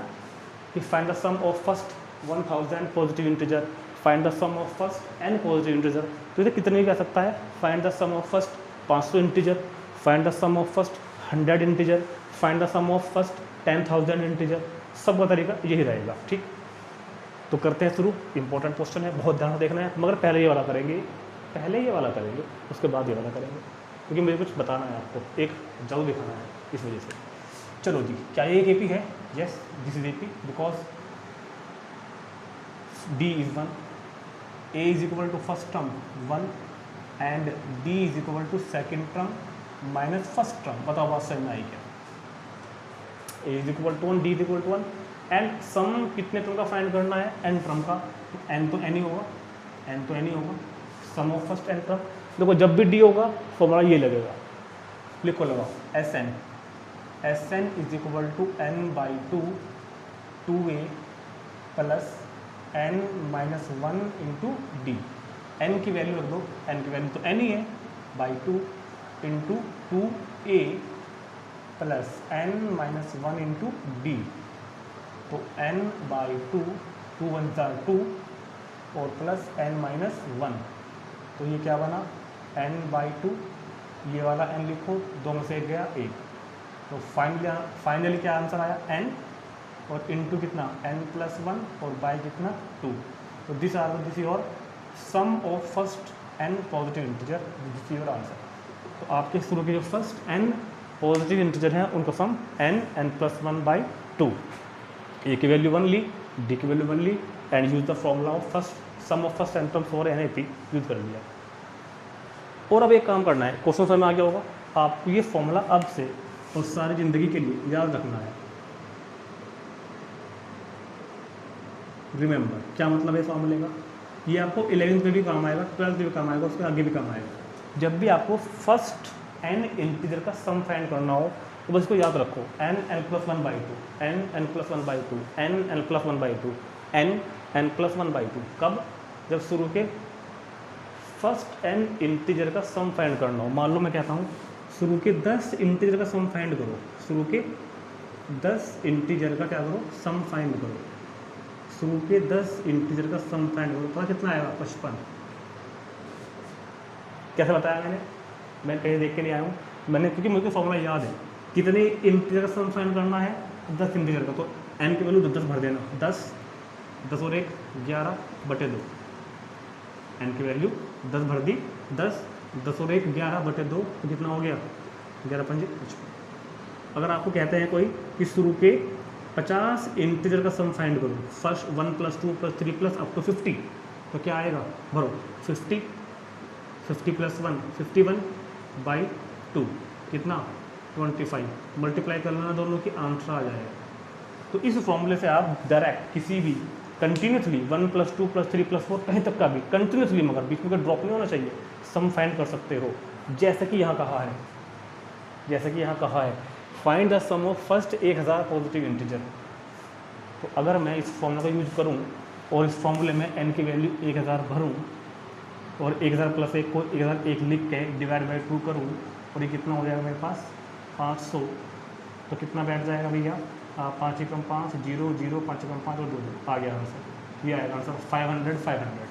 कि find the sum of first 1000 positive integer, find the sum of first n positive integer. तो इसे कितने भी कह सकता है? Find the sum of first 500 integer, find the sum of first 100 integer, find the sum of first 10,000 integer. सबका तरीका यही रहेगा। ठीक, तो करते हैं शुरू। इंपॉर्टेंट क्वेश्चन है, बहुत ध्यान से देखना है, मगर पहले ये वाला करेंगे, उसके बाद ये वाला करेंगे, क्योंकि मुझे कुछ बताना है आपको, एक जल्द दिखाना है, इस वजह से। चलो जी, क्या ये एक एपी है? Yes, this is AP because D is 1, A is equal to first term 1 and D is equal to second term minus first term। बताओ बात समझ में आई क्या? A is equal to 1, D is equal to 1 and sum कितने term का find करना है? n term का। n तो n ही होगा, sum of first n term. देखो जब भी d होगा फॉर्मूला ये लगेगा, लिखो लगाओ, Sn is equal to n/2 2a plus n - 1 into D. n की वैल्यू रख दो, n की वैल्यू तो n ही है, /2 into 2a plus n - 1 into D. तो n/2, 2 1 2 और प्लस n - 1, तो ये क्या बना? n/2, ये वाला n लिखो, दो में से एक गया 1, तो फाइनली क्या आंसर आया? n और इंटू कितना? n+1 और बाय कितना? 2। तो this your sum of first n positive integer, this your answer. तो आपके शुरू के जो फर्स्ट n पॉजिटिव इंटीजर हैं उनका सम n+1/2। ए की वैल्यू 1 ली, डी की वैल्यू 1 ली and use the formula of first sum of first n terms for NAP use कर लिया। और अब एक काम करना है, क्वेश्चन समझ में आ गया होगा आपको, ये फॉर्मूला अब से और सारी ज़िंदगी के लिए याद रखना है। रिमेंबर, क्या मतलब है फॉर्मूले का? ये आपको 11th में भी काम आएगा, 12th में भी काम आएगा, उसके आगे भी काम आएगा। जब भी आपको फर्स्ट n इंटीजर का सम फाइंड करना हो तो बस इसको याद रखो, n+1/2, n+1/2, n+1/2, n+1/2। कब? जब शुरू के फर्स्ट n इंटीजर का सम फाइंड करना हो। मान लो मैं कहता हूँ शुरू के 10 इंटीजर का सम फाइंड करो, शुरू के 10 इंटीजर का क्या करो? सम फाइंड करो। शुरू के 10 इंटीजर का सम फाइंड करो, पता कितना आएगा? 55। कैसे बताया मैंने? मैं कहीं देख के नहीं आया हूँ मैंने, क्योंकि मुझे फॉर्मूला याद है। कितने इंटीजर का सम फाइंड करना है? 10 इंटीजर का, तो n की वैल्यू 10 भर देना, 10 और 1 11/2। n की वैल्यू 10 भर दी, 10 और 1 11/2, तो कितना हो गया? 11×5 55। अगर आपको कहते हैं कोई कि शुरू के 50 इंटीजर का सम फाइंड करो, फर्स्ट 1 + 2 + 3 प्लस अप टू 50, तो क्या आएगा? भरो 50 + 1 51/2 कितना? 25। मल्टीप्लाई कर लेना दोनों की, आंसर आ जाएगा। तो इस फॉर्मूले से आप डायरेक्ट किसी भी कंटिन्यूसली 1 + 2 + 3 + 4 कहीं तक का भी कंटिन्यूसली, मगर बीच में ड्रॉप नहीं होना चाहिए, सम फाइंड कर सकते हो। जैसे कि यहाँ कहा है, find the sum of first 1000 positive integer. तो अगर मैं इस फॉर्मूला का यूज करूँ और इस फॉर्मूले में n की वैल्यू 1000 भरूँ और 1000 + 1 को 1001 लिख के /2 करूँ, और ये कितना हो जाएगा मेरे पास? 500। तो कितना बैठ जाएगा भैया? 5 × 5 0 0 5 × 5 और 2 2 आ गया आंसर। ये आएगा आंसर 500।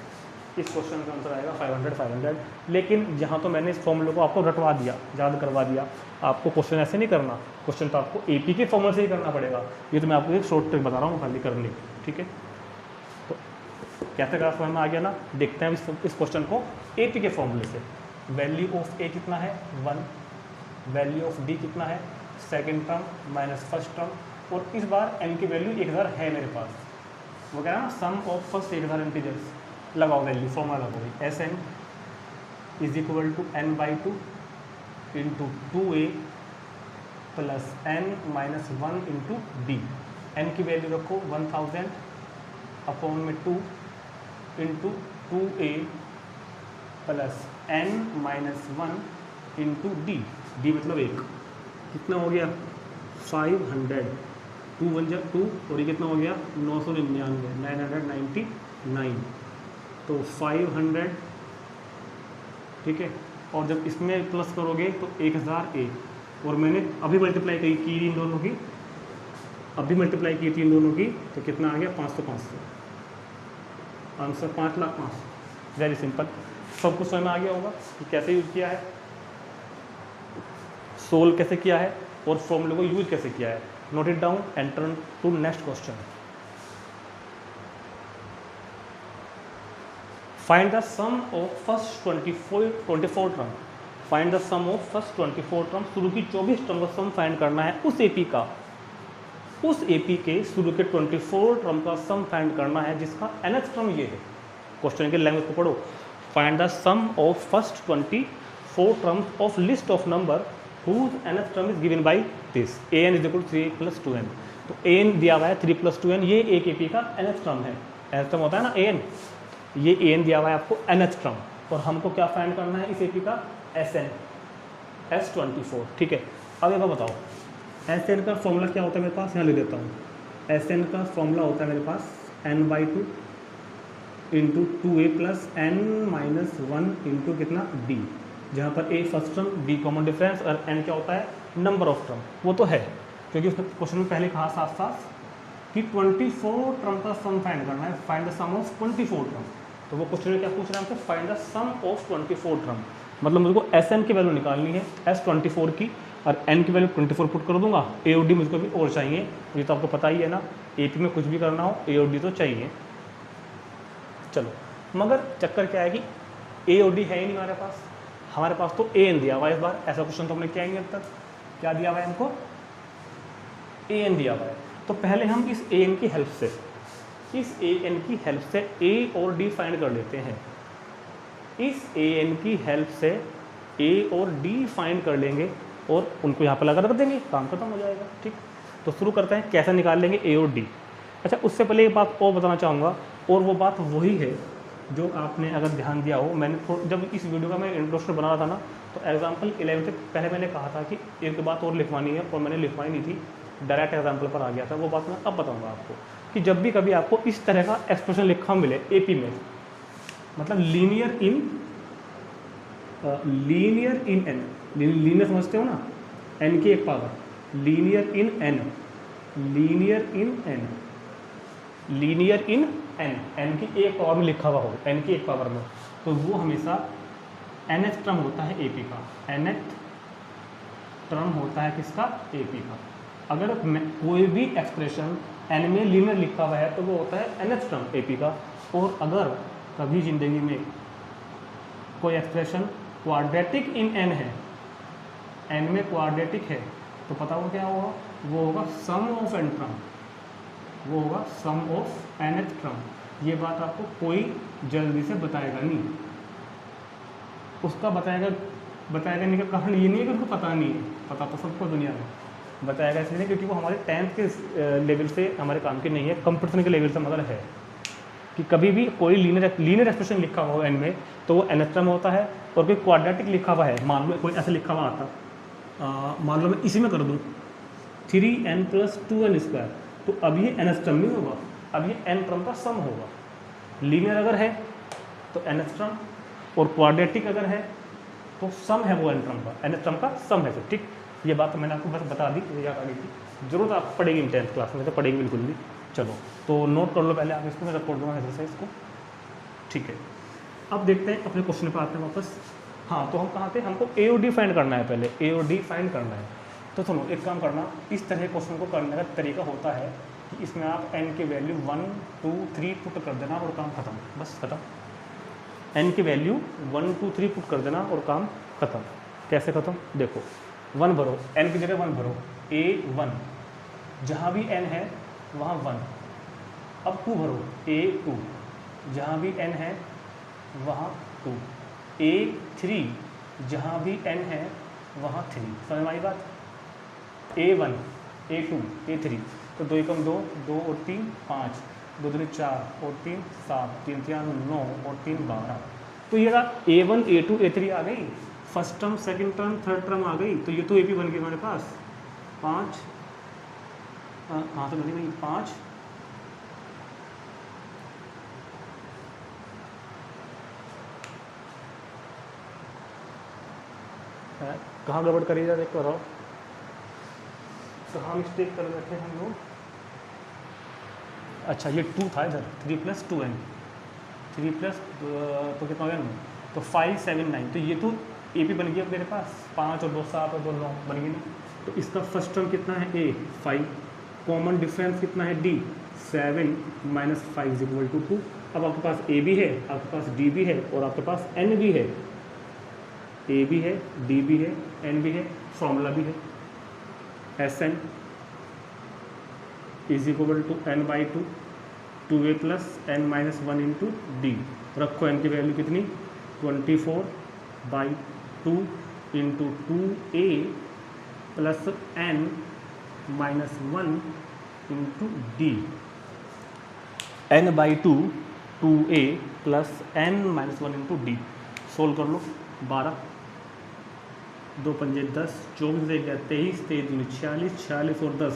इस क्वेश्चन का आंसर आएगा 500। लेकिन यहाँ तो मैंने इस फॉर्मूले को आपको रटवा दिया, याद करवा दिया। आपको क्वेश्चन ऐसे नहीं करना, क्वेश्चन तो आपको AP के फॉर्मूले से ही करना पड़ेगा। ये तो मैं आपको एक शॉर्ट ट्रिक बता रहा हूँ खाली करने की, ठीक है? तो कैसे ग्राफ समझ में आ गया ना? देखते हैं इस क्वेश्चन को AP के फॉर्मूले से। वैल्यू ऑफ A कितना है 1, वैल्यू ऑफ D कितना है second term minus first term, और इस बार n की वैल्यू 1000 है मेरे पास। वो कह रहा है ना सम ऑफ फर्स्ट 1000 इंटीजर्स, लगाओ वैल्यू, फॉर्मूला लगाओ Sn is equal to n/2 into 2a plus n minus 1 into D. n की वैल्यू रखो 1000 अपॉन में 2 into 2a plus n minus 1 into D, D मतलब 1। कितना हो गया 500, 2 1 जा 2, और ये कितना हो गया 999, 999, तो 500, ठीक है। और जब इसमें प्लस करोगे तो 1001, और मैंने अभी मल्टीप्लाई की इन दोनों की, अभी मल्टीप्लाई की थी इन दोनों की, तो कितना आ गया 500, 500, आंसर 5,05,000। वेरी सिंपल, सब कुछ समझ में आ गया होगा कि कैसे यूज किया है, सोल्व कैसे किया है, और फॉर्मूले को यूज कैसे किया है। Note it down and turn to next question. Find the sum of first 24 term. Find the sum of first 24 term, शुरू की 24 टर्म का सम फाइंड करना है उस एपी का, उस एपी के शुरू के 24 टर्म का सम फाइंड करना है जिसका nth टर्म ये है। क्वेश्चन के लैंग्वेज को पढ़ो। Find the sum of first 24 terms of list of number whose nth term is given by this an is equal to 3 plus 2n। तो an दिया हुआ है 3 plus 2n, ये एक एपी का nth टर्म है। nth टर्म होता है ना an, ये an दिया हुआ है आपको nth टर्म, और हमको क्या फाइंड करना है इस एपी का Sn, S24, ठीक है। अब एक बार बताओ Sn का फॉर्मूला क्या होता है मेरे पास, यहाँ ले देता हूँ। Sn का फॉर्मूला होता है मेरे पास n/2 into 2a plus n minus 1 into कितना d, जहाँ पर a first term, b common difference, और n क्या होता है नंबर ऑफ टर्म। वो तो है क्योंकि उसने क्वेश्चन में पहले कहा साथ साथ कि 24 टर्म का सम फाइंड करना है, find the sum of 24 term. तो वो क्वेश्चन में क्या पूछ रहा है हमसे, find the sum of 24 term, मतलब मुझको Sn की वैल्यू निकालनी है S24 की, और n की वैल्यू 24 पुट कर दूंगा। a और d मुझको भी और चाहिए, ये तो आपको पता ही है ना, AP में कुछ भी करना हो a और d तो चाहिए। चलो, मगर चक्कर क्या है कि a और d है ही नहीं हमारे पास तो an दिया हुआ है इस बार। ऐसा क्वेश्चन तो हमने किया ही नहीं अब तक। क्या दिया हुआ है हमको, an दिया हुआ है। तो पहले हम इस an की हेल्प से, इस an की हेल्प से a और d फाइंड कर लेते हैं। इस an की हेल्प से a और d फाइंड कर लेंगे और उनको यहाँ पर लगा रख देंगे, काम खत्म हो जाएगा, ठीक। तो शुरू करते हैं, कैसे निकाल लेंगे a और d। अच्छा, उससे पहले एक बात और बताना चाहूँगा, और वो बात वही है जो आपने अगर ध्यान दिया हो, मैंने जब इस वीडियो का मैं इंट्रोडक्शन बना रहा था ना, तो एग्जाम्पल 11 से पहले मैंने कहा था कि एक बात और लिखवानी है, और मैंने लिखवाई नहीं थी, डायरेक्ट एग्जाम्पल पर आ गया था। वो बात मैं अब बताऊंगा आपको कि जब भी कभी आपको इस तरह का एक्सप्रेशन लिखा मिले एपी में, मतलब लीनियर इन एन, लीनियर समझते हो ना, एन की एक power, linear in an, linear in an की एक पावर में लिखा हुआ हो, एन की एक पावर में, तो वो हमेशा nth टर्म होता है एपी का, nth टर्म होता है किसका, एपी का। अगर कोई भी एक्सप्रेशन एन में लीनियर लिखा हुआ है तो वो होता है nth टर्म एपी का। और अगर कभी ज़िंदगी में कोई एक्सप्रेशन क्वाड्रेटिक इन एन है, एन में क्वाड्रेटिक है, तो पता हो क्या होगा, वो होगा सम ऑफ एन टर्म, वो होगा सम ऑफ nth टर्म। ये बात आपको कोई जल्दी से बताएगा नहीं, उसका बताएगा नहीं का कारण ये नहीं है कि उसको पता नहीं है, पता तो सबको दुनिया में, बताएगा इसलिए क्योंकि वो हमारे 10th के लेवल से हमारे काम की नहीं है, कंपटीशन के लेवल से मगर है कि कभी भी कोई लीनियर एक्सप्रेशन लिखा हुआ एन में तो वो nth टर्म होता है, और कोई क्वाड्रेटिक लिखा हुआ है, मान लो कोई ऐसा लिखा हुआ आता, मान लो मैं इसी में कर दूँ 3n + 2n², तो अब ये nth टर्म नहीं होगा, अब ये n टर्म का सम होगा। लीनियर अगर है तो nth टर्म, और क्वाड्रेटिक अगर है तो सम है वो n टर्म का, nth टर्म का सम है। तो ठीक, ये बात मैंने आपको बस बता दी, याद आ गई थी, जरूरत आप पढ़ेगी 10th क्लास में, तो पढ़ेगी बिल्कुल भी। चलो तो नोट कर लो पहले आप इसको, मैं रिकॉर्ड दूँगा एक्सरसाइज को, ठीक है। अब देखते हैं अपने क्वेश्चन पर आते हैं वापस। हाँ, तो हम कहाँ थे, हमको ए और डी फाइंड करना है, पहले ए और डी फाइंड करना है। तो सुनो, एक काम करना, इस तरह क्वेश्चन को करने का तरीका होता है कि इसमें आप n की वैल्यू 1 2 3 पुट कर देना और काम खत्म, बस खत्म। n की वैल्यू 1 2 3 पुट कर देना और काम खत्म। कैसे खत्म? देखो 1 भरो, n की जगह 1 भरो, a1, जहाँ भी n है वहाँ 1। अब 2 भरो, a2, जहाँ भी n है वहाँ 2, a3, जहाँ भी n है वहाँ 3। समझ में आई बात? a1 a2 a3, तो 2 एकम 2, 2 और 3 5, 2 दूनी 4 और 3 7, 3 3 9 और 3 12। तो ये a1 a2 a3 आ गई, first term second term third term आ गई, तो ये तो AP बन गई हमारे पास 5, हाँ तो बनी भाई 5, कहाँ गड़बड़ करी जा देख करो, कहाँ मिस्टेक कर बैठे हम लोग। अच्छा ये 2 था इधर, 3 + 2n, 3 प्लस तो कितना हो गया 9, तो 5 7 9, तो ये तो AP बन गया मेरे पास, 5 और 2 7 और 2 9 बन गई ना। तो इसका फर्स्ट टर्म कितना है A 5, कॉमन डिफरेंस कितना है D 7 - 5 = 2। अब आपके पास A भी है, आपके पास D भी है और आपके पास N भी है, A भी है D भी है N भी है, फॉर्मूला भी है Sn = n/2, 2a + n - 1 × D। रखो n की वैल्यू कितनी 24/2 × 2a + n - 1 × D। n/2 2a + n - 1 × D। Solve कर लो। 12 2 पंजे 10, 24 1 23, 23 46, 46 और 10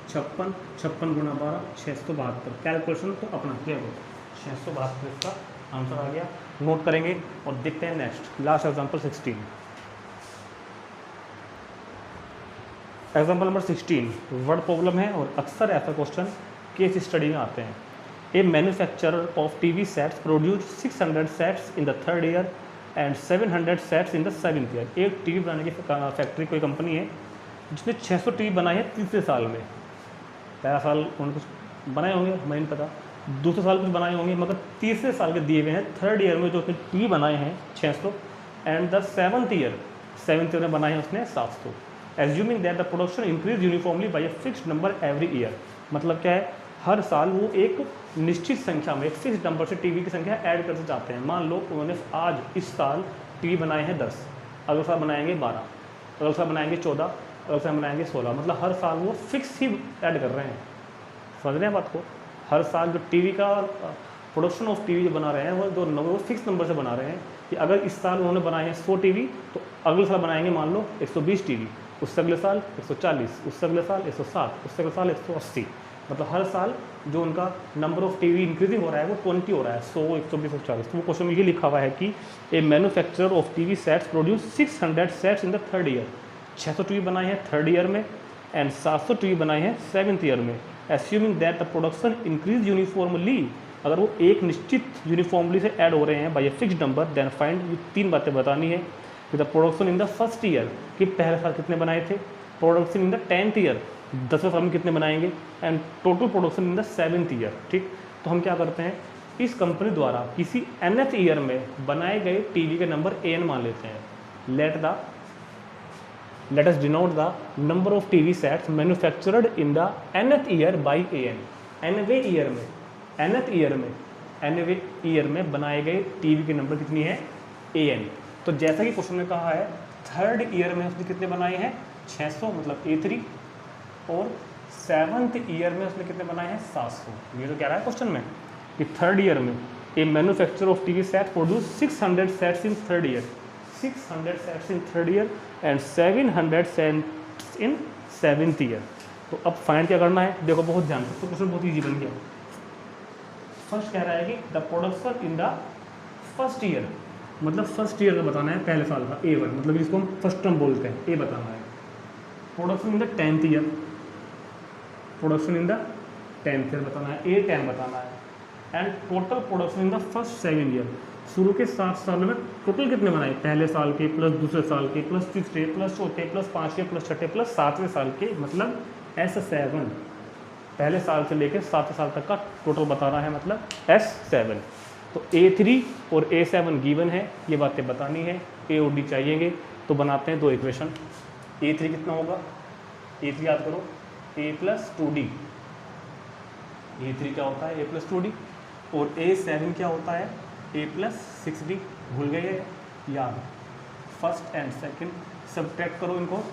56, 56 × 12 672। कैलकुलेशन तो अपना किया करो, 672 इसका आंसर आ गया। नोट करेंगे और देखते हैं next last example 16। Example number 16 word problem है और अक्सर ऐसा क्वेश्चन केस स्टडी में आते हैं। A manufacturer of TV sets produce 600 sets in the 3rd year and 700 sets in the 7th year. एक टीवी बनाने की फैक्ट्री कोई कंपनी है जिसने 600 टीवी बनाए हैं तीसरे साल में। पहला साल उन्होंने कुछ बनाए होंगे, हमें नहीं पता, दूसरे साल कुछ बनाए होंगे, मगर तीसरे साल के दिए हुए हैं 3rd ईयर में जो उसने टीवी बनाए हैं 600, एंड द 7th ईयर में बनाए हैं उसने 700। Assuming that the production increase uniformly by a fixed number every year. मतलब क्या है, हर साल वो एक निश्चित संख्या में, एक फिक्स नंबर से टीवी की संख्या ऐड करते जाते हैं। मान लो उन्होंने आज इस साल टीवी बनाए हैं 10, अगले साल बनाएंगे 12, अगले साल बनाएंगे 14, अगले साल बनाएंगे 16। मतलब हर साल वो फिक्स ही ऐड कर रहे हैं। समझ रहे हैं बात को? हर साल जो टीवी का प्रोडक्शन ऑफ टीवी जो बना रहे हैं वो फिक्स नंबर से बना रहे हैं कि अगर इस साल उन्होंने बनाए हैं 100 टीवी तो अगले साल बनाएंगे मान लो 120 टीवी, उससे अगले साल 140, उससे अगले साल 160, उससे अगले साल 180। मतलब हर साल जो उनका नंबर ऑफ टीवी इंक्रीजिंग हो रहा है वो 20 हो रहा है, 100 120 140। तो वो क्वेश्चन में ये लिखा हुआ है कि a manufacturer of TV sets produce 600 sets in the 3rd year. 600 TV बनाए हैं 3rd ईयर में एंड 700 टीवी बनाए हैं 7th ईयर में। एस्यूमिंग that the production increase uniformly, अगर वो एक निश्चित यूनिफॉर्मली से ऐड हो रहे हैं by a fixed number, then find, ये 3 बातें बतानी है कि the production in the 1st year, कि पहले साल कितने बनाए थे, production in the 10th year, 10वें साल में कितने बनाएंगे, and total production in the 7th year. ठीक, तो हम क्या करते हैं, इस कंपनी द्वारा किसी nth ईयर में बनाए गए टीवी के नंबर an मान लेते हैं। let us denote the number of TV sets manufactured in the nth year by an। nवें ईयर में बनाए गए टीवी के नंबर कितनी है, an। तो जैसा कि क्वेश्चन में कहा है 3rd ईयर में उसने कितने बनाए हैं 600, मतलब A3, और 7th ईयर में उसने कितने बनाए हैं 700। ये तो कह रहा है क्वेश्चन में कि 3rd ईयर में a manufacturer of TV set produce 600 sets in 3rd year, 600 sets in 3rd year and 700 sets in 7th year. तो अब फाइंड क्या करना है, देखो बहुत ध्यान से, तो क्वेश्चन बहुत ईजी बन गया। फर्स्ट कह रहा है कि the production in the 1st year, मतलब 1st ईयर का बताना है, पहले साल का A1, मतलब इसको हम फर्स्ट टर्म बोलते हैं, ए बताना है। Production in the 10th year, production in the 10th year बताना है, A10 बताना है। And total production in the 1st 7 year, शुरू के 7 सालों में टोटल कितने बनाए, पहले साल के प्लस दूसरे साल के प्लस तीसरे प्लस चौथे प्लस 5वें प्लस 6ठे प्लस 7वें साल के, मतलब S7। पहले साल से लेकर 7 साल तक का टोटल बता रहा है, मतलब S7। तो A3 और A7 गिवन है, ये बातें बतानी है, A और D चाहिएंगे। तो बनाते हैं दो इक्वेशन। A3 कितना होगा, A3 याद करो A + 2D, A3 क्या होता है A + 2D, और A7 क्या होता है A + 6D। भूल गए याद, फर्स्ट एंड सेकंड सब्ट्रैक्ट करो इनको,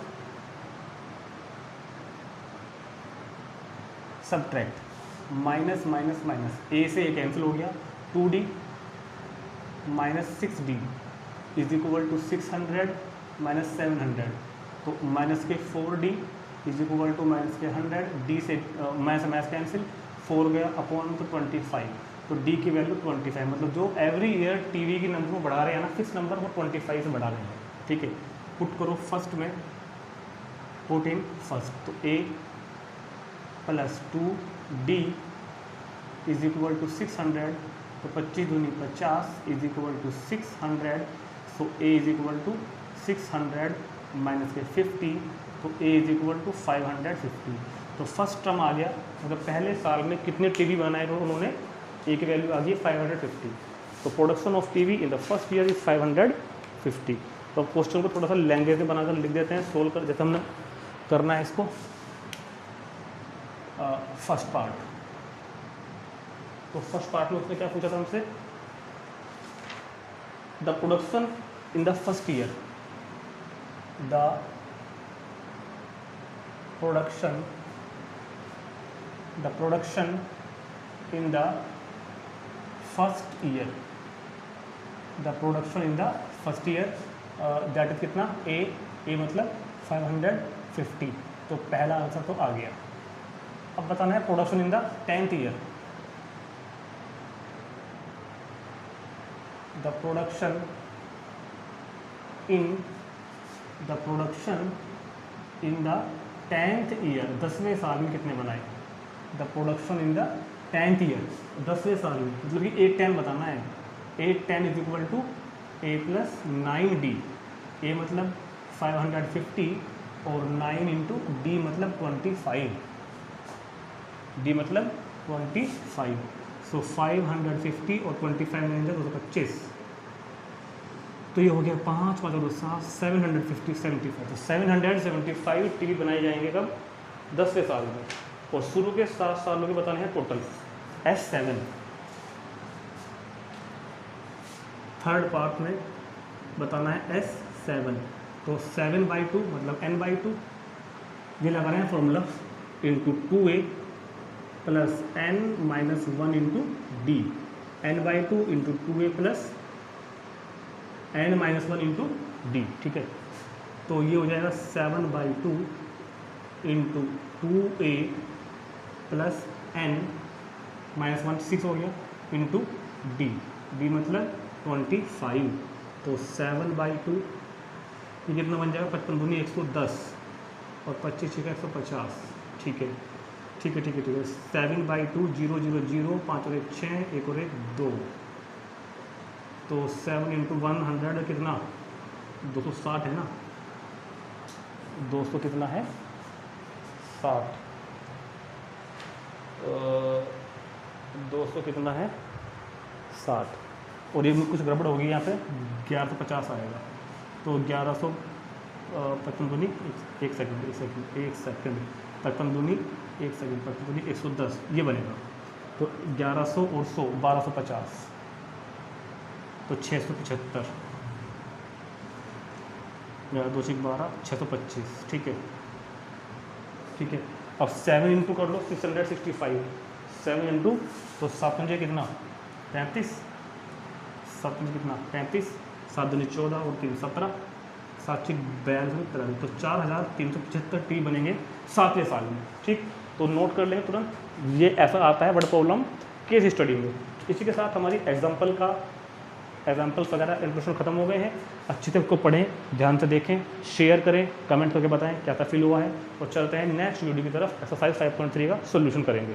subtract minus minus minus, A से A कैंसिल हो गया, 2D - 6D is equal to 600 - 700, तो माइनस के 4D is equal to minus के 100, D से मैथ कैंसिल, 4 गया अपॉन तो 25, तो D की वैल्यू 25, मतलब जो एवरी ईयर टीवी की नंबर को बढ़ा रहे हैं ना, फिक्स नंबर वो 25 से बढ़ा रहे हैं। ठीक है, पुट करो फर्स्ट में, पुट इन फर्स्ट, तो A + 2D is equal to 600, तो 25 दूनी 50 is equal to 600, so A is equal to 600 minus के 50, तो A इज इक्वल टू 550। तो फर्स्ट टर्म आ गया, मतलब पहले साल में कितने टीवी बनाए उन्होंने, A की वैल्यू आ गई 550। तो production of TV in the first year is 550। तो क्वेश्चन को थोड़ा सा लैंग्वेज में बनाकर लिख देते हैं, सोल्व कर, जैसे हमने करना है इसको फर्स्ट पार्ट। तो फर्स्ट पार्ट में उसने क्या पूछा था हमसे, the production in the first year, the production in the first year, the production in the first year that is कितना, ए मतलब 550। तो पहला आंसर तो आ गया। अब बताना है production in the 10th year, the production in the 10th year, 10वें साल में कितने बनाए, the production in the 10th year, 10वें साल में, मतलब कि 810 बताना है। 810 is equal to A + 9D, A मतलब 550 और 9 इंटू D मतलब 25, D मतलब 25, सो 550 और 25 में 225, तो ये हो गया 5 5 और 7 750 75। तो 775 टीवी बनाए जाएंगे कब, 10वें साल में, और शुरू के 7 सालों के बताने हैं टोटल S7। थर्ड पार्ट में बताना है S7, तो 7/2 मतलब n/2, ये लगा रहे हैं formula, into 2A + n - 1 into D, n/2 into 2A + n - 1 into D। ठीक है, तो ये हो जाएगा 7/2 इंटू 2A + n - 1, 6 हो गया, इंटू D मतलब 25, तो 7/2 ये कितना बन जाएगा, 55 दूनी 110 और 25 6 150। ठीक है 7/2 0 0 0, 5 और 1 6, 1 और 1 2, तो 7 इंटू 100 कितना, 260 है ना, 200 कितना है 60, 200 कितना है 60, और ये कुछ गड़बड़ होगी यहाँ पे, 1150 आएगा, तो 1100 55 दूनी 1 सेकंड 55 दूनी 1 सेकंड 55 दूनी 110, ये बनेगा। तो 1100 और 100 1250, तो 675, 2 6 12 625। ठीक है, अब 7 इंटू कर लो, 665, 7 इंटू, तो 7 पंजे कितना 35, 7 पंजे कितना 35, 7 दूनी 14 और 3 17, 7 6 42, तो 4375 टी बनेंगे 7वें साल में। ठीक, तो नोट कर लेंगे तुरंत, ये ऐसा आता है वर्ड प्रॉब्लम केस स्टडी में। इसी के साथ हमारी एग्जाम्पल्स वगैरह इंट्रोडक्शन खत्म हो गए हैं। अच्छे से उसको पढ़ें, ध्यान से देखें, शेयर करें, कमेंट करके बताएं क्या फील हुआ है, और चलते हैं नेक्स्ट वीडियो की तरफ। एक्सरसाइज 5.3 का सोल्यूशन करेंगे।